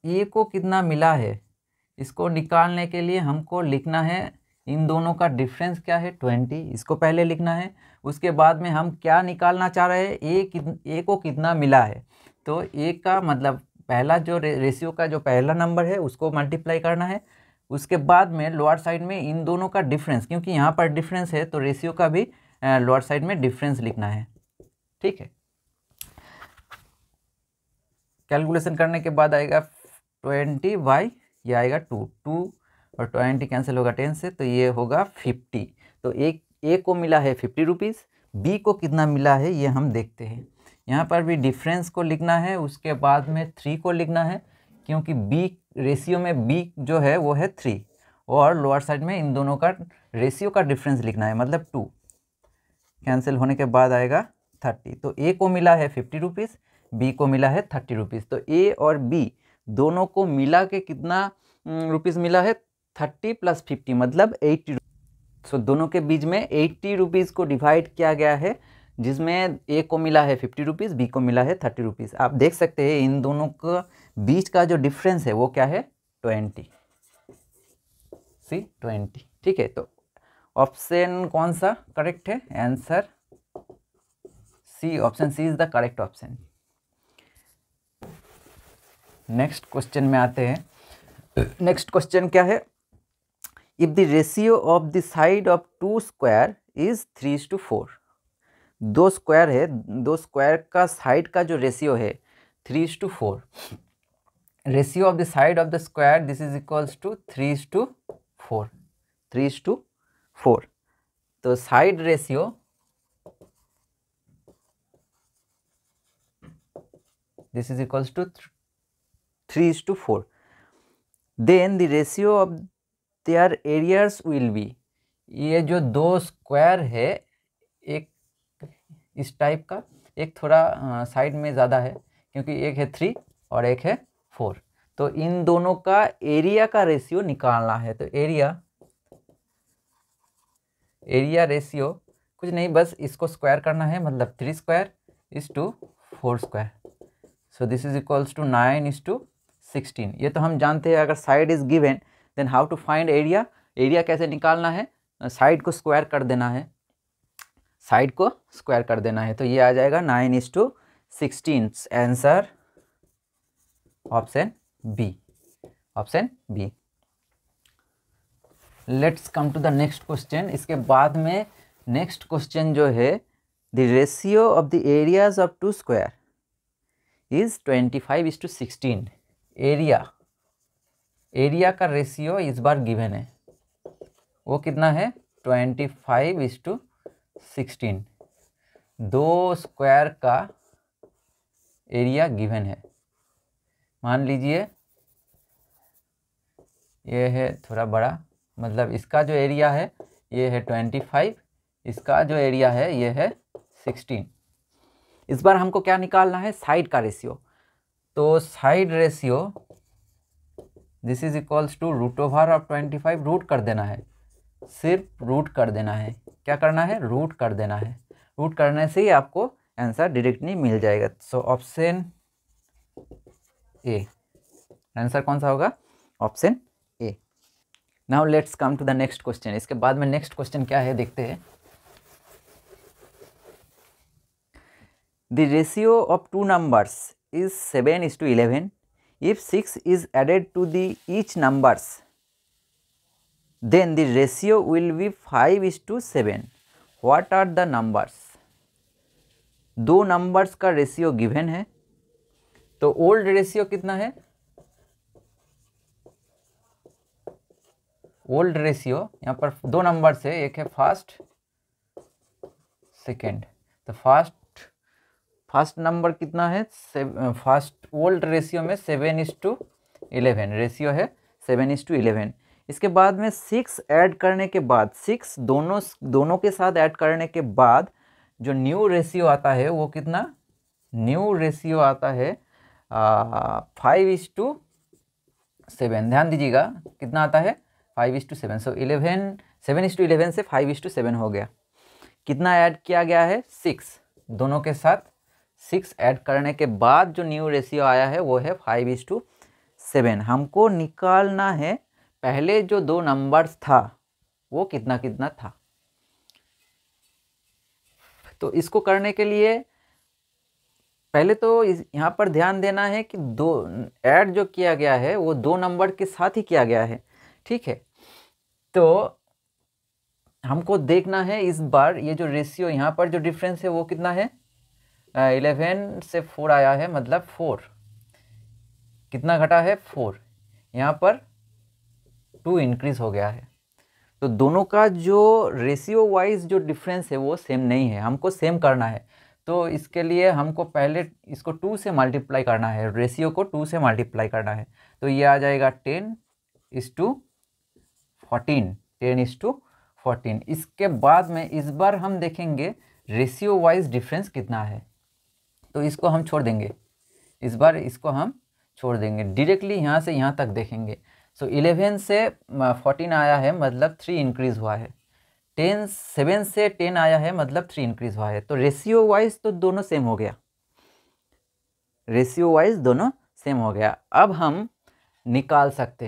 ए को कितना मिला है, इसको निकालने के लिए हमको लिखना है इन दोनों का डिफरेंस क्या है, 20, इसको पहले लिखना है। उसके बाद में हम क्या निकालना चाह रहे हैं, ए को कितना मिला है। तो ए का मतलब पहला जो रेशियो का जो पहला नंबर है उसको मल्टीप्लाई करना है। उसके बाद में लोअर साइड में इन दोनों का डिफरेंस, क्योंकि यहाँ पर डिफरेंस है तो रेशियो का भी लोअर साइड में डिफरेंस लिखना है, ठीक है। कैलकुलेशन करने के बाद आएगा 20 बाई, ये आएगा 2 और 20 कैंसिल होगा 10 से, तो ये होगा 50। तो ए को मिला है 50 रुपीज़, बी को कितना मिला है ये हम देखते हैं। यहाँ पर भी डिफरेंस को लिखना है, उसके बाद में 3 को लिखना है, क्योंकि बी रेशियो में बी जो है वो है 3, और लोअर साइड में इन दोनों का रेशियो का डिफरेंस लिखना है, मतलब 2। कैंसिल होने के बाद आएगा 30। तो ए को मिला है 50 रुपीज़, बी को मिला है 30 रुपीज़। तो ए और बी दोनों को मिला के कितना रुपीज़ मिला है, 30 + 50 मतलब 80। सो दोनों के बीच में 80 रुपीज़ को डिवाइड किया गया है, जिसमें ए को मिला है 50 रुपीज़, बी को मिला है 30 रुपीज़। आप देख सकते हैं इन दोनों का बीच का जो डिफरेंस है वो क्या है, 20, 20, ठीक है। तो ऑप्शन कौन सा करेक्ट है, answer C, option C is the correct option. Next question में आते हैं। नेक्स्ट क्वेश्चन क्या है, if the ratio of the side of 2 square is 3:4। 2 square है, 2 स्क्वायर का साइड का जो रेशियो है 3:4। Ratio of the side of the square this is equals to 3:4, 3:4। तो side ratio this is equals to 3:4, then the ratio of their areas will be. ये जो 2 स्क्वायर है, एक इस टाइप का, एक थोड़ा साइड में ज़्यादा है, क्योंकि एक है 3 और एक है 4। तो इन दोनों का एरिया का रेशियो निकालना है। तो एरिया रेशियो कुछ नहीं, बस इसको स्क्वायर करना है, मतलब 3 square is to 4 square. So this is equals to 9:16। ये तो हम जानते हैं, अगर side is given then how to find area. Area कैसे निकालना है, साइड को स्क्वायर कर देना है, साइड को स्क्वायर कर देना है। तो ये आ जाएगा 9:16, answer option B, option B. Let's come to the next question. इसके बाद में नेक्स्ट क्वेश्चन जो है, the ratio of the areas of 2 square is 25:16। Area का रेशियो इस बार गिवन है, वो कितना है, 25:16। 2 स्क्वायर का एरिया गिवन है। मान लीजिए ये है थोड़ा बड़ा, मतलब इसका जो एरिया है ये है 25, इसका जो एरिया है ये है 16। इस बार हमको क्या निकालना है, साइड का रेशियो। तो side ratio this is equals to root over of 25, root कर देना है, सिर्फ रूट कर देना है। क्या करना है? रूट कर देना है। रूट करने से ही आपको आंसर डायरेक्टली मिल जाएगा। सो ऑप्शन ए, आंसर कौन सा होगा? Option A. Now let's come to the next question. इसके बाद में नेक्स्ट क्वेश्चन क्या है देखते हैं। The ratio of two numbers is 7:11 if 6 is added to the each numbers then the ratio will be 5:7. what are the numbers? दो नंबर्स का रेशियो गिवन है, तो ओल्ड रेशियो कितना है? ओल्ड रेशियो यहाँ पर दो नंबर से, एक है फर्स्ट सेकेंड, तो फर्स्ट नंबर कितना है? फर्स्ट ओल्ड रेशियो में 7:11 रेशियो है, 7:11। इसके बाद में 6 ऐड करने के बाद, 6 दोनों के साथ ऐड करने के बाद जो न्यू रेशियो आता है वो कितना? न्यू रेशियो आता है 5:7। ध्यान दीजिएगा कितना आता है? 5:7। सो 7:11 से 5:7 हो गया। कितना ऐड किया गया है? 6। दोनों के साथ 6 ऐड करने के बाद जो न्यू रेशियो आया है वो है 5:7। हमको निकालना है पहले जो दो नंबर्स था वो कितना कितना था। तो इसको करने के लिए पहले तो यहाँ पर ध्यान देना है कि दो ऐड जो किया गया है वो दो नंबर के साथ ही किया गया है, ठीक है। तो हमको देखना है इस बार ये जो रेशियो यहाँ पर जो डिफरेंस है वो कितना है? 11 से 4 आया है, मतलब 4 कितना घटा है? 4। यहाँ पर 2 इंक्रीज हो गया है। तो दोनों का जो रेशियो वाइज जो डिफरेंस है वो सेम नहीं है, हमको सेम करना है। तो इसके लिए हमको पहले इसको 2 से मल्टीप्लाई करना है, रेशियो को 2 से मल्टीप्लाई करना है। तो ये आ जाएगा 10:14, 10:14। इसके बाद में इस बार हम देखेंगे रेशियो वाइज डिफरेंस कितना है। तो इसको हम छोड़ देंगे, इस बार इसको हम छोड़ देंगे, डायरेक्टली यहाँ से यहाँ तक देखेंगे। सो 11 से 14 आया है, मतलब 3 इंक्रीज हुआ है। 7 से 10 आया है, मतलब 3 इंक्रीज हुआ है। तो रेशियो वाइज तो दोनों सेम हो गया, रेशियो वाइज दोनों सेम हो गया। अब हम निकाल सकते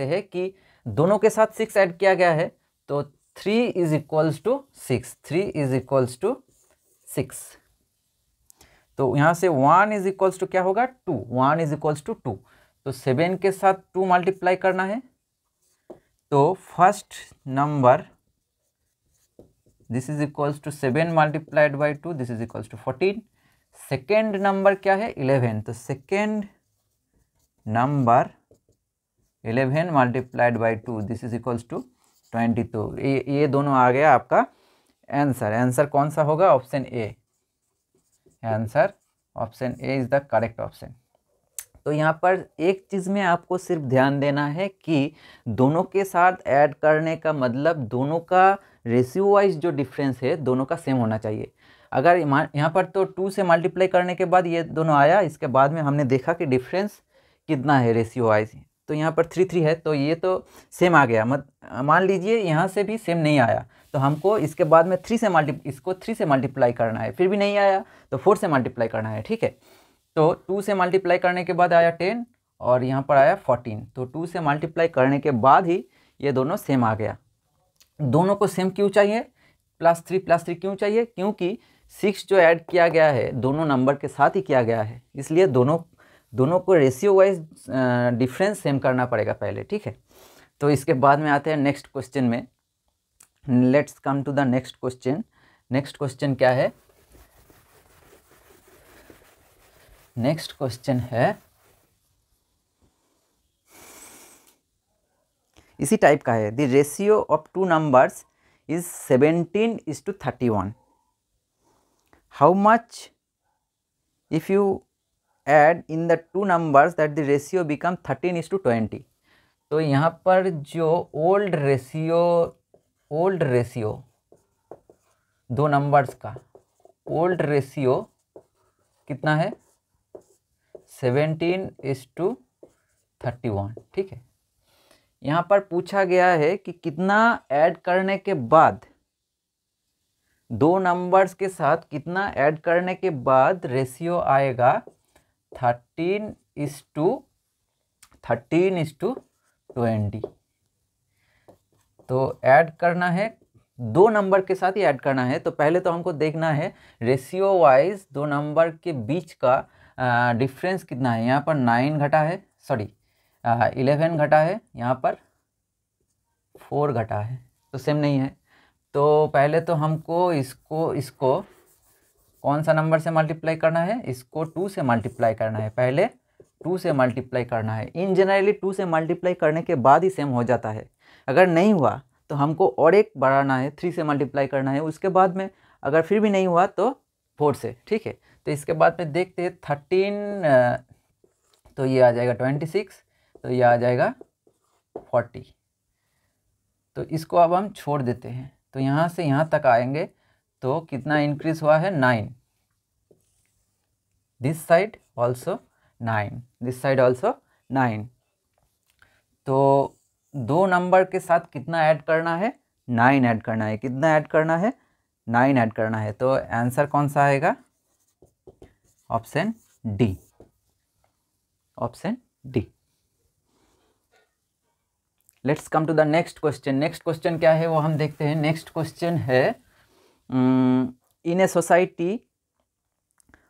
हैं, कि दोनों के साथ 6 ऐड किया गया है, तो 3 इज इक्वल्स टू 6। तो यहाँ से 1 इज इक्वल्स टू क्या होगा? 2। 1 इज इक्वल्स टू 2। तो 7 के साथ 2 मल्टीप्लाई करना है। तो first number this is equals to 7 multiplied by 2, this is equals to 14। Second number क्या है? 11। तो second number 11 multiplied by 2, this is equals to 20। तो ये दोनों आ गया आपका आंसर कौन सा होगा? Option A. Answer option A is the correct option. तो यहाँ पर एक चीज़ में आपको सिर्फ ध्यान देना है कि दोनों के साथ ऐड करने का मतलब दोनों का रेशियो वाइज जो डिफरेंस है दोनों का सेम होना चाहिए। अगर यहाँ पर तो 2 से मल्टीप्लाई करने के बाद ये दोनों आया, इसके बाद में हमने देखा कि डिफरेंस कितना है रेशियो वाइज, तो यहाँ पर 3 है, तो ये तो सेम आ गया। मान लीजिए यहाँ से भी सेम नहीं आया, तो हमको इसके बाद में 3 से मल्टीप्लाई करना है, फिर भी नहीं आया तो 4 से मल्टीप्लाई करना है, ठीक है। तो 2 से मल्टीप्लाई करने के बाद आया 10 और यहाँ पर आया 14। तो 2 से मल्टीप्लाई करने के बाद ही ये दोनों सेम आ गया। दोनों को सेम क्यों चाहिए? +3 क्यों चाहिए? क्योंकि 6 जो ऐड किया गया है दोनों नंबर के साथ ही किया गया है, इसलिए दोनों को रेशियो वाइज डिफरेंस सेम करना पड़ेगा पहले, ठीक है। तो इसके बाद में आते हैं नेक्स्ट क्वेश्चन में। Let's come to the next question. Next question क्या है? नेक्स्ट क्वेश्चन है इसी टाइप का है। The ratio of two numbers is 17:31। How much if you add in the two numbers that the ratio become 13:20। तो यहाँ पर जो ओल्ड रेशियो दो नंबर्स का ओल्ड रेशियो कितना है? 17:31 31, ठीक है। यहाँ पर पूछा गया है कि कितना ऐड करने के बाद, दो नंबर्स के साथ कितना ऐड करने के बाद रेशियो आएगा 13:20। तो ऐड करना है, दो नंबर के साथ ही ऐड करना है। तो पहले तो हमको देखना है रेशियो वाइज दो नंबर के बीच का डिफरेंस कितना है। यहाँ पर 9 घटा है, सॉरी 11 घटा है, यहाँ पर 4 घटा है, तो सेम नहीं है। तो पहले तो हमको इसको कौन सा नंबर से मल्टीप्लाई करना है, इसको 2 से मल्टीप्लाई करना है। पहले 2 से मल्टीप्लाई करना है। इन जनरली 2 से मल्टीप्लाई करने के बाद ही सेम हो जाता है। अगर नहीं हुआ तो हमको और एक बढ़ाना है, 3 से मल्टीप्लाई करना है। उसके बाद में अगर फिर भी नहीं हुआ तो 4 से, ठीक है। तो इसके बाद में देखते हैं 13, तो ये आ जाएगा 26, तो ये आ जाएगा 40। तो इसको अब हम छोड़ देते हैं। तो यहाँ से यहाँ तक आएंगे तो कितना इंक्रीज हुआ है, 9। This side also 9, this side also 9। तो दो नंबर के साथ कितना ऐड करना है, 9 ऐड करना है। कितना ऐड करना है, 9 ऐड करना है। तो आंसर कौन सा आएगा, option D, option D. Let's come to the next question. Next question क्या है वो हम देखते हैं। नेक्स्ट क्वेश्चन है, in a society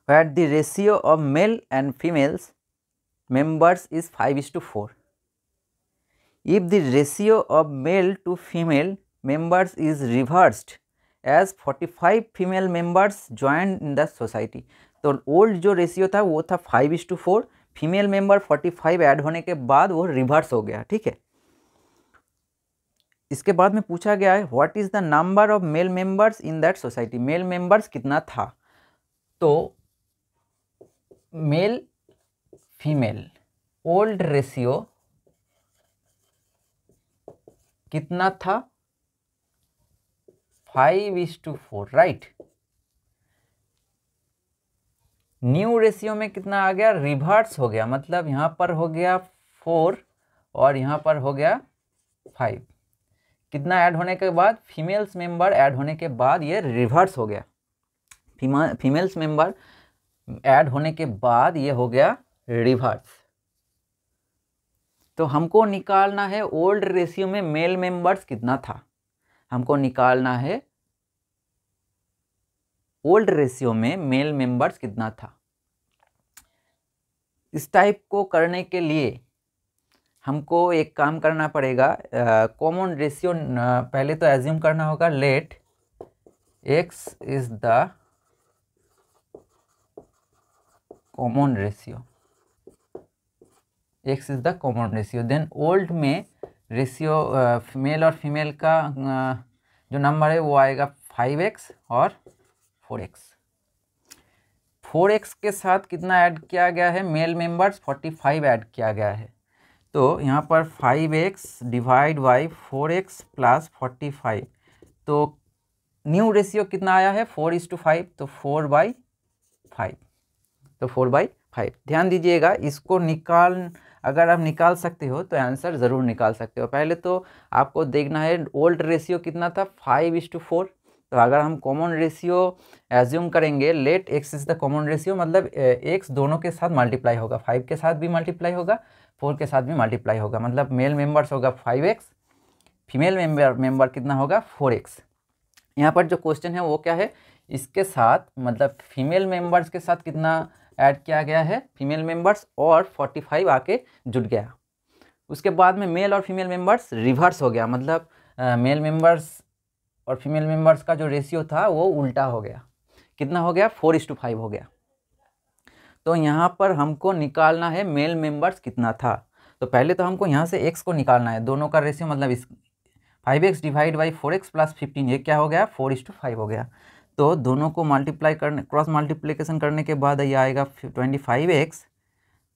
where the ratio of male and females members is 5:4. If the ratio of male to female members is reversed as 45 female members joined in the society. तो ओल्ड जो रेशियो था वो था 5:4, फीमेल मेंबर 45 ऐड होने के बाद वो रिवर्स हो गया, ठीक है। इसके बाद में पूछा गया है what is the number of male members in that society. Male members कितना था, तो मेल फीमेल ओल्ड रेशियो कितना था, 5:4, राइट। न्यू रेशियो में कितना आ गया, रिवर्स हो गया, मतलब यहाँ पर हो गया 4 और यहाँ पर हो गया 5। कितना ऐड होने के बाद, फीमेल्स मेंबर ऐड होने के बाद ये रिवर्स हो गया। फीमेल्स मेंबर ऐड होने के बाद ये हो गया रिवर्स। तो हमको निकालना है ओल्ड रेशियो में मेल मेंबर्स कितना था। हमको निकालना है ओल्ड रेशियो में मेल मेंबर्स कितना था। इस टाइप को करने के लिए हमको एक काम करना पड़ेगा। कॉमन रेशियो पहले तो एज्यूम करना होगा, let x is the common ratio, x is the common ratio. Then old में रेशियो मेल और फीमेल का जो नंबर है वो आएगा 5x और 4x। 4x के साथ कितना ऐड किया गया है, मेल मेंबर्स 45 ऐड किया गया है। तो यहाँ पर 5x divide by 4x plus 45। तो न्यू रेशियो कितना आया है, 4:5, तो 4/5, तो 4/5। ध्यान दीजिएगा, इसको अगर आप निकाल सकते हो तो आंसर ज़रूर निकाल सकते हो। पहले तो आपको देखना है ओल्ड रेशियो कितना था, 5:4। तो अगर हम कॉमन रेशियो एज्यूम करेंगे, let x is the common ratio, मतलब x दोनों के साथ मल्टीप्लाई होगा, 5 के साथ भी मल्टीप्लाई होगा, 4 के साथ भी मल्टीप्लाई होगा। मतलब मेल मेंबर्स होगा 5x, फीमेल मेंबर कितना होगा, 4x। यहाँ पर जो क्वेश्चन है वो क्या है, इसके साथ मतलब फीमेल मेंबर्स के साथ कितना ऐड किया गया है, फीमेल मेंबर्स, और 45 आके जुट गया। उसके बाद में मेल और फीमेल मेंबर्स रिवर्स हो गया, मतलब मेल मेंबर्स और फीमेल मेंबर्स का जो रेशियो था वो उल्टा हो गया। कितना हो गया, 4:5 हो गया। तो यहाँ पर हमको निकालना है मेल मेंबर्स कितना था। तो पहले तो हमको यहाँ से x को निकालना है, दोनों का रेशियो, मतलब इस 5x divide by 4x plus 15, ये क्या हो गया, 4:5 हो गया। तो दोनों को मल्टीप्लाई करने, क्रॉस मल्टीप्लिकेशन करने के बाद ये आएगा 25x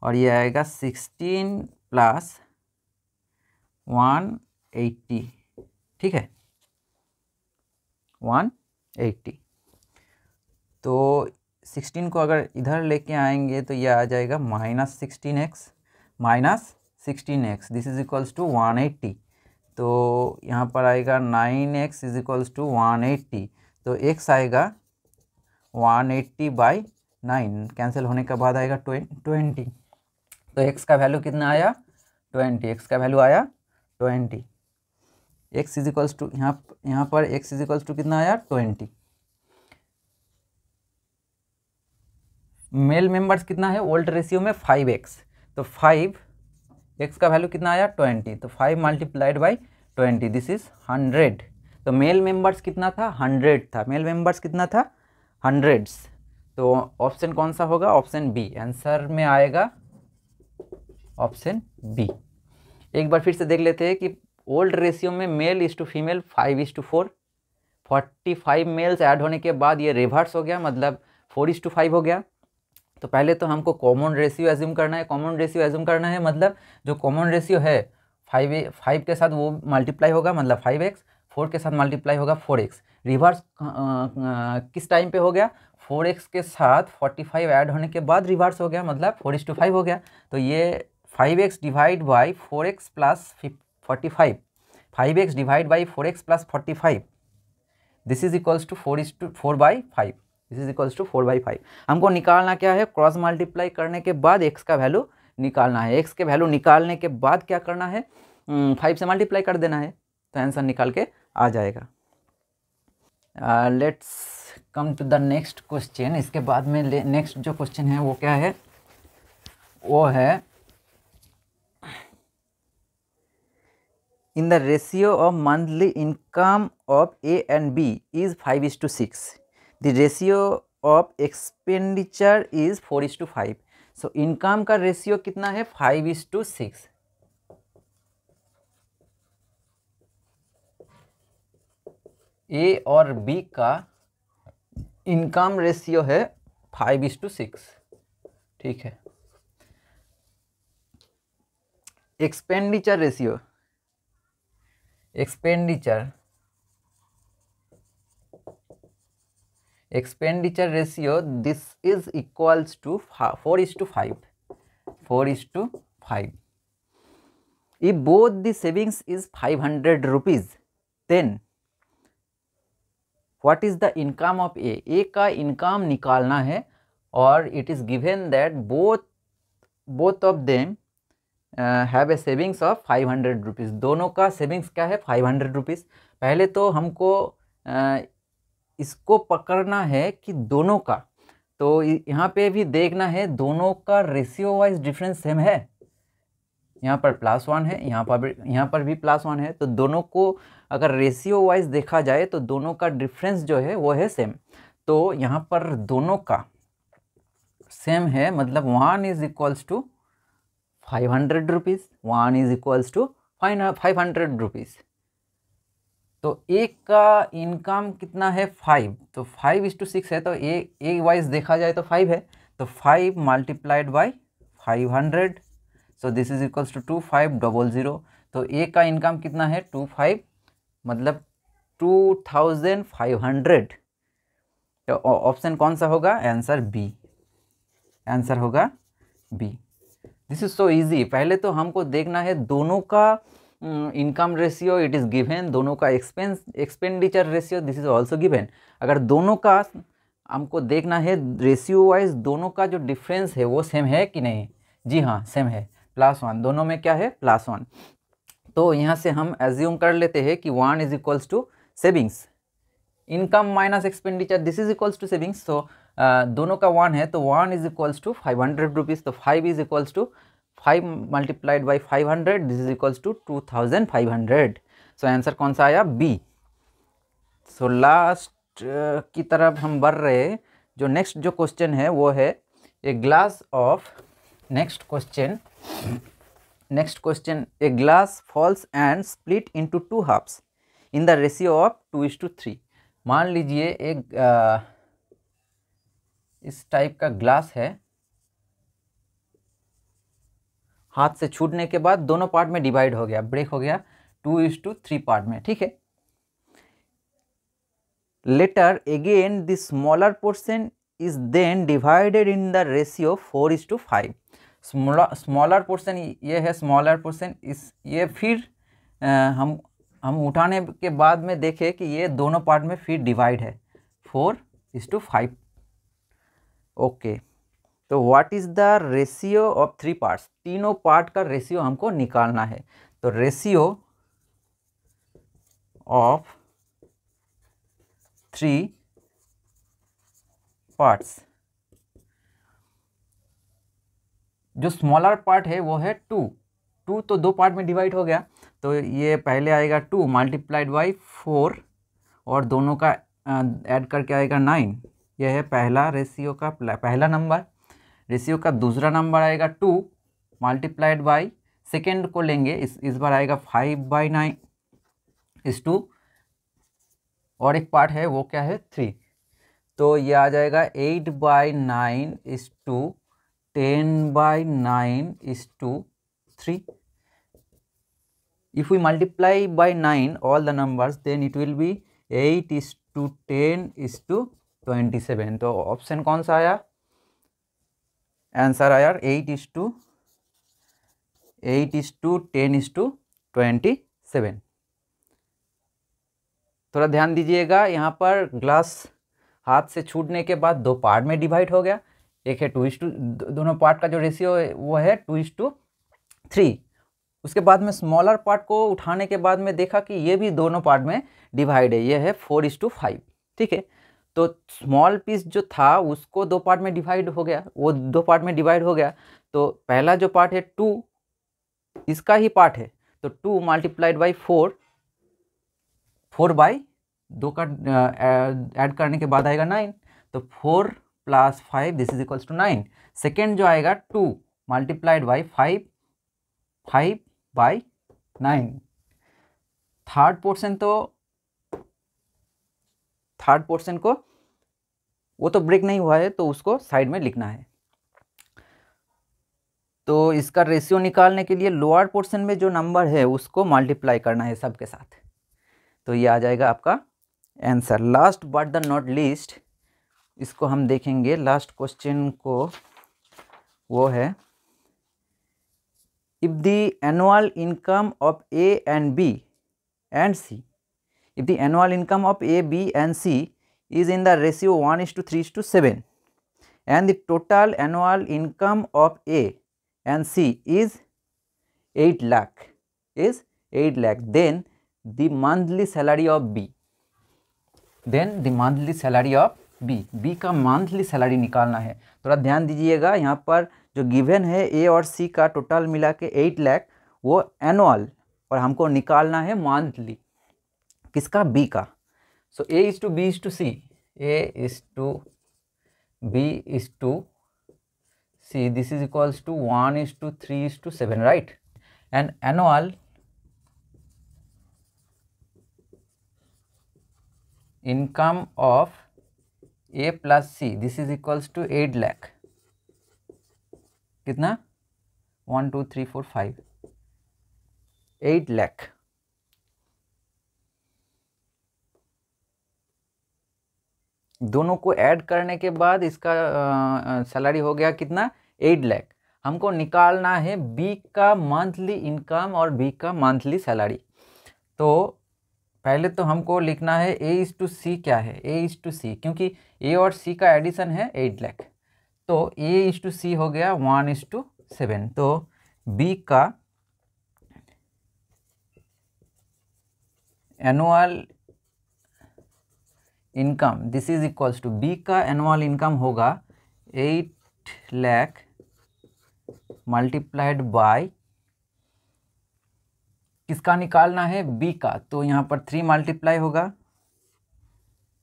और ये आएगा 16 प्लस 180, ठीक है, 180। तो 16 को अगर इधर लेके आएंगे तो ये आ जाएगा -16x 16x, this is equals to 180। तो यहाँ पर आएगा 9x इज इक्वल्स टू 180, तो x आएगा 180/9, कैंसिल होने के बाद आएगा 20। तो x का वैल्यू कितना आया 20, x का वैल्यू आया 20। x इज इक्वल्स टू यहाँ पर x इज इक्वल्स टू कितना आया 20। मेल मेंबर्स कितना है ओल्ड रेशियो में 5x, तो 5x का वैल्यू कितना आया 20, तो 5 मल्टीप्लाइड बाई 20, दिस इज 100। तो मेल मेंबर्स कितना था 100 था, मेल मेंबर्स कितना था 100s। तो ऑप्शन कौन सा होगा, ऑप्शन बी, आंसर में आएगा ऑप्शन बी। एक बार फिर से देख लेते हैं कि ओल्ड रेशियो में male is to female 5:4, 45 males add होने के बाद ये रिवर्स हो गया, मतलब 4:5 हो गया। तो पहले तो हमको कॉमन रेशियो एज्यूम करना है, कॉमन रेशियो एज्यूम करना है मतलब जो कॉमन रेशियो है 5 के साथ वो मल्टीप्लाई होगा मतलब 5x, 4 के साथ मल्टीप्लाई होगा 4x। रिवर्स किस टाइम पे हो गया, 4x के साथ 45 ऐड होने के बाद रिवर्स हो गया, मतलब 4:5 हो गया। तो ये 5x divide by 4x plus 45, 5x divide by 4x plus 45, this is equals to 4:4/5, this is equals to 4/5। हमको निकालना क्या है, क्रॉस मल्टीप्लाई करने के बाद x का वैल्यू निकालना है। x के वैल्यू निकालने के बाद क्या करना है, 5 से मल्टीप्लाई कर देना है, तो आंसर निकाल के आ जाएगा। Let's come to the next question. इसके बाद में नेक्स्ट जो क्वेश्चन है वो क्या है, वो है in the ratio of monthly income of A and B is 5:6, the ratio of expenditure is 4:5। so income का रेशियो कितना है 5:6, A और B का इनकम रेशियो है 5:6, ठीक है। Expenditure ratio, expenditure ratio this is equals to 4:5, 4:5। if both the savings is 500 rupees then what is the income of A? A का इनकम निकालना है और it is given that both of them have a savings of 500 rupees. दोनों का सेविंग्स क्या है 500 रुपीज़। पहले तो हमको इसको पकड़ना है कि दोनों का, तो यहाँ पे भी देखना है दोनों का रेशियो वाइज डिफरेंस सेम है। यहाँ पर +1 है, यहाँ पर भी +1 है, तो दोनों को अगर रेशियो वाइज देखा जाए तो दोनों का डिफरेंस जो है वो है सेम। तो यहाँ पर दोनों का सेम है, मतलब 1 is equals to 500 rupees, 1 is equals to 500 rupees. तो एक का इनकम कितना है 5, तो 5:6 है, तो ए वाइज देखा जाए तो 5 है, तो 5 multiplied by 500, so this is equals to 2500। तो ए का इनकम कितना है 25, मतलब 2500। तो ऑप्शन कौन सा होगा, आंसर बी, आंसर होगा B. This is so easy. पहले तो हमको देखना है दोनों का income ratio it is given, दोनों का expenditure ratio this is also given. अगर दोनों का हमको देखना है रेशियो वाइज दोनों का जो डिफरेंस है वो सेम है कि नहीं, जी हाँ सेम है, +1, दोनों में क्या है +1। तो यहाँ से हम एज्यूम कर लेते हैं कि 1 is equals to savings, income minus expenditure this is equals to savings. So दोनों का 1 है, तो 1 इज इक्वल्स टू 500 रुपीज़, तो 5 is equals to 5 multiplied by 500, this is equals to 2500। So answer कौन सा आया, बी। सो लास्ट की तरफ हम बढ़ रहे हैं। जो नेक्स्ट जो क्वेश्चन है वो है a glass of, next question, a glass falls and split into 2 halves in the ratio of 2:3। मान लीजिए एक इस टाइप का ग्लास है, हाथ से छूटने के बाद दोनों पार्ट में डिवाइड हो गया, ब्रेक हो गया 2:3 पार्ट में, ठीक है। Later again the smaller portion is then divided in the ratio 4:5। Smaller portion ये है, स्मॉलर पोर्शन इस ये फिर हम उठाने के बाद में देखें कि ये दोनों पार्ट में फिर डिवाइड है 4:5। ओके, तो what is the ratio of 3 parts? तीनों पार्ट का रेशियो हमको निकालना है। तो रेशियो ऑफ 3 पार्ट्स, जो स्मॉलर पार्ट है वो है 2 तो 2 पार्ट में डिवाइड हो गया, तो ये पहले आएगा 2 मल्टीप्लाइड बाई 4 और दोनों का ऐड करके आएगा 9। यह है पहला रेशियो का पहला नंबर। रेशियो का दूसरा नंबर आएगा 2 मल्टीप्लाइड बाई, सेकेंड को लेंगे, इस बार आएगा 5/9 इस 2, और एक पार्ट है वो क्या है 3, तो ये आ जाएगा 8/9 इस 2, 10/9 is to 3. If we multiply by 9 all the numbers, then it will be 8:10:27. तो ऑप्शन कौन सा आया? आंसर आया 8:10:27। थोड़ा ध्यान दीजिएगा, यहाँ पर ग्लास हाथ से छूटने के बाद 2 पार्ट में डिवाइड हो गया। एक है 2:2, दोनों पार्ट का जो रेशियो है वो है 2:3। उसके बाद में स्मॉलर पार्ट को उठाने के बाद में देखा कि ये भी दोनों पार्ट में डिवाइड है, ये है 4:5। ठीक है, तो स्मॉल पीस जो था उसको 2 पार्ट में डिवाइड हो गया, वो 2 पार्ट में डिवाइड हो गया। तो पहला जो पार्ट है 2, इसका ही पार्ट है, तो 2 मल्टीप्लाइड बाई 4/2 का ऐड करने के बाद आएगा 9, तो 4 + 5 this is equals to 9। Second जो आएगा 2 मल्टीप्लाइड बाई 5/9। थर्ड पोर्शन को वो तो ब्रेक नहीं हुआ है, तो उसको साइड में लिखना है। तो इसका रेशियो निकालने के लिए लोअर पोर्शन में जो नंबर है उसको मल्टीप्लाई करना है सबके साथ, तो ये आ जाएगा आपका answer. Last but the not least, इसको हम देखेंगे लास्ट क्वेश्चन को, वो है if the annual income of A and B and C, if the annual income of A B and C is in the ratio 1:3:7 and the total annual income of A and C is 8 lakh, then the monthly salary of B, B का मंथली सैलरी निकालना है। थोड़ा ध्यान दीजिएगा, यहाँ पर जो गिवन है ए और सी का टोटल मिला के 8 लाख, वो एनुअल, और हमको निकालना है मंथली, किसका? बी का। So A is to B is to C, A is to B is to C, this is equals to 1:3:7, right? And annual income of A plus C, this is equals to 8 lakh, कितना? 1 2 3 4 5, 8 लाख। दोनों को ऐड करने के बाद इसका सैलरी हो गया कितना? 8 लाख। हमको निकालना है बी का मंथली इनकम और बी का मंथली सैलरी। तो पहले तो हमको लिखना है ए इज टू सी क्या है? ए इज टू सी, क्योंकि ए और सी का एडिशन है 8 लाख, तो ए इज टू सी हो गया 1:7। तो बी का annual income, this is equals to, B का एनुअल इनकम होगा 8 लाख मल्टीप्लाइड बाय, किसका निकालना है? बी का, तो यहाँ पर 3 मल्टीप्लाई होगा।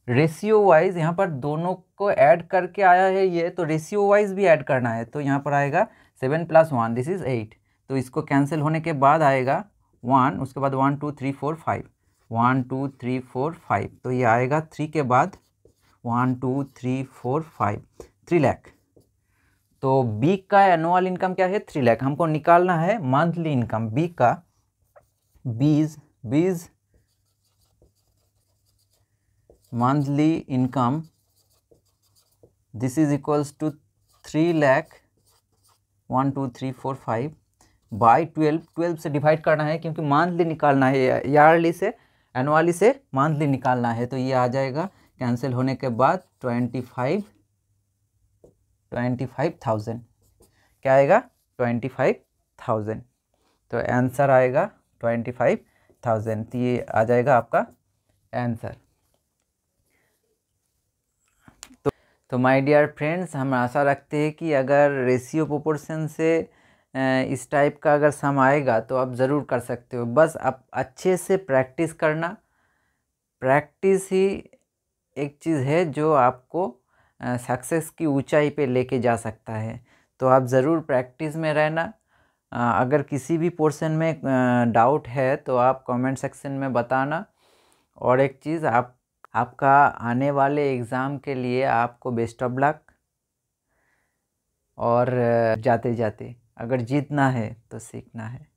रेशियो वाइज यहाँ पर दोनों को ऐड करके आया है ये, तो रेशियो वाइज भी ऐड करना है, तो यहाँ पर आएगा 7 + 1 दिस इज 8, तो इसको कैंसिल होने के बाद आएगा 1, उसके बाद 1 2 3 4 5, 1 2 3 4 5, तो ये आएगा 3 के बाद 1 2 3 4 5, 3 लाख। तो बी का एनुअल इनकम क्या है? 3 लाख। हमको निकालना है मंथली इनकम बी का, B's monthly income, this is equals to 3 lakh 1 2 3 4 5 by 12 से डिवाइड करना है, क्योंकि मंथली निकालना है, ईयरली से एनुअली से मंथली निकालना है। तो ये आ जाएगा कैंसिल होने के बाद 25,000। क्या आएगा? 25,000। तो आंसर आएगा 25,000। तो ये आ जाएगा आपका आंसर। तो माय डियर फ्रेंड्स, हम आशा रखते हैं कि अगर रेशियो प्रोपोर्शन से इस टाइप का अगर सम आएगा तो आप ज़रूर कर सकते हो। बस आप अच्छे से प्रैक्टिस करना। प्रैक्टिस ही एक चीज़ है जो आपको सक्सेस की ऊंचाई पे लेके जा सकता है। तो आप ज़रूर प्रैक्टिस में रहना। अगर किसी भी पोर्शन में डाउट है तो आप कमेंट सेक्शन में बताना। और एक चीज़, आपका आने वाले एग्ज़ाम के लिए आपको बेस्ट ऑफ लक। और जाते जाते अगर जीतना है तो सीखना है।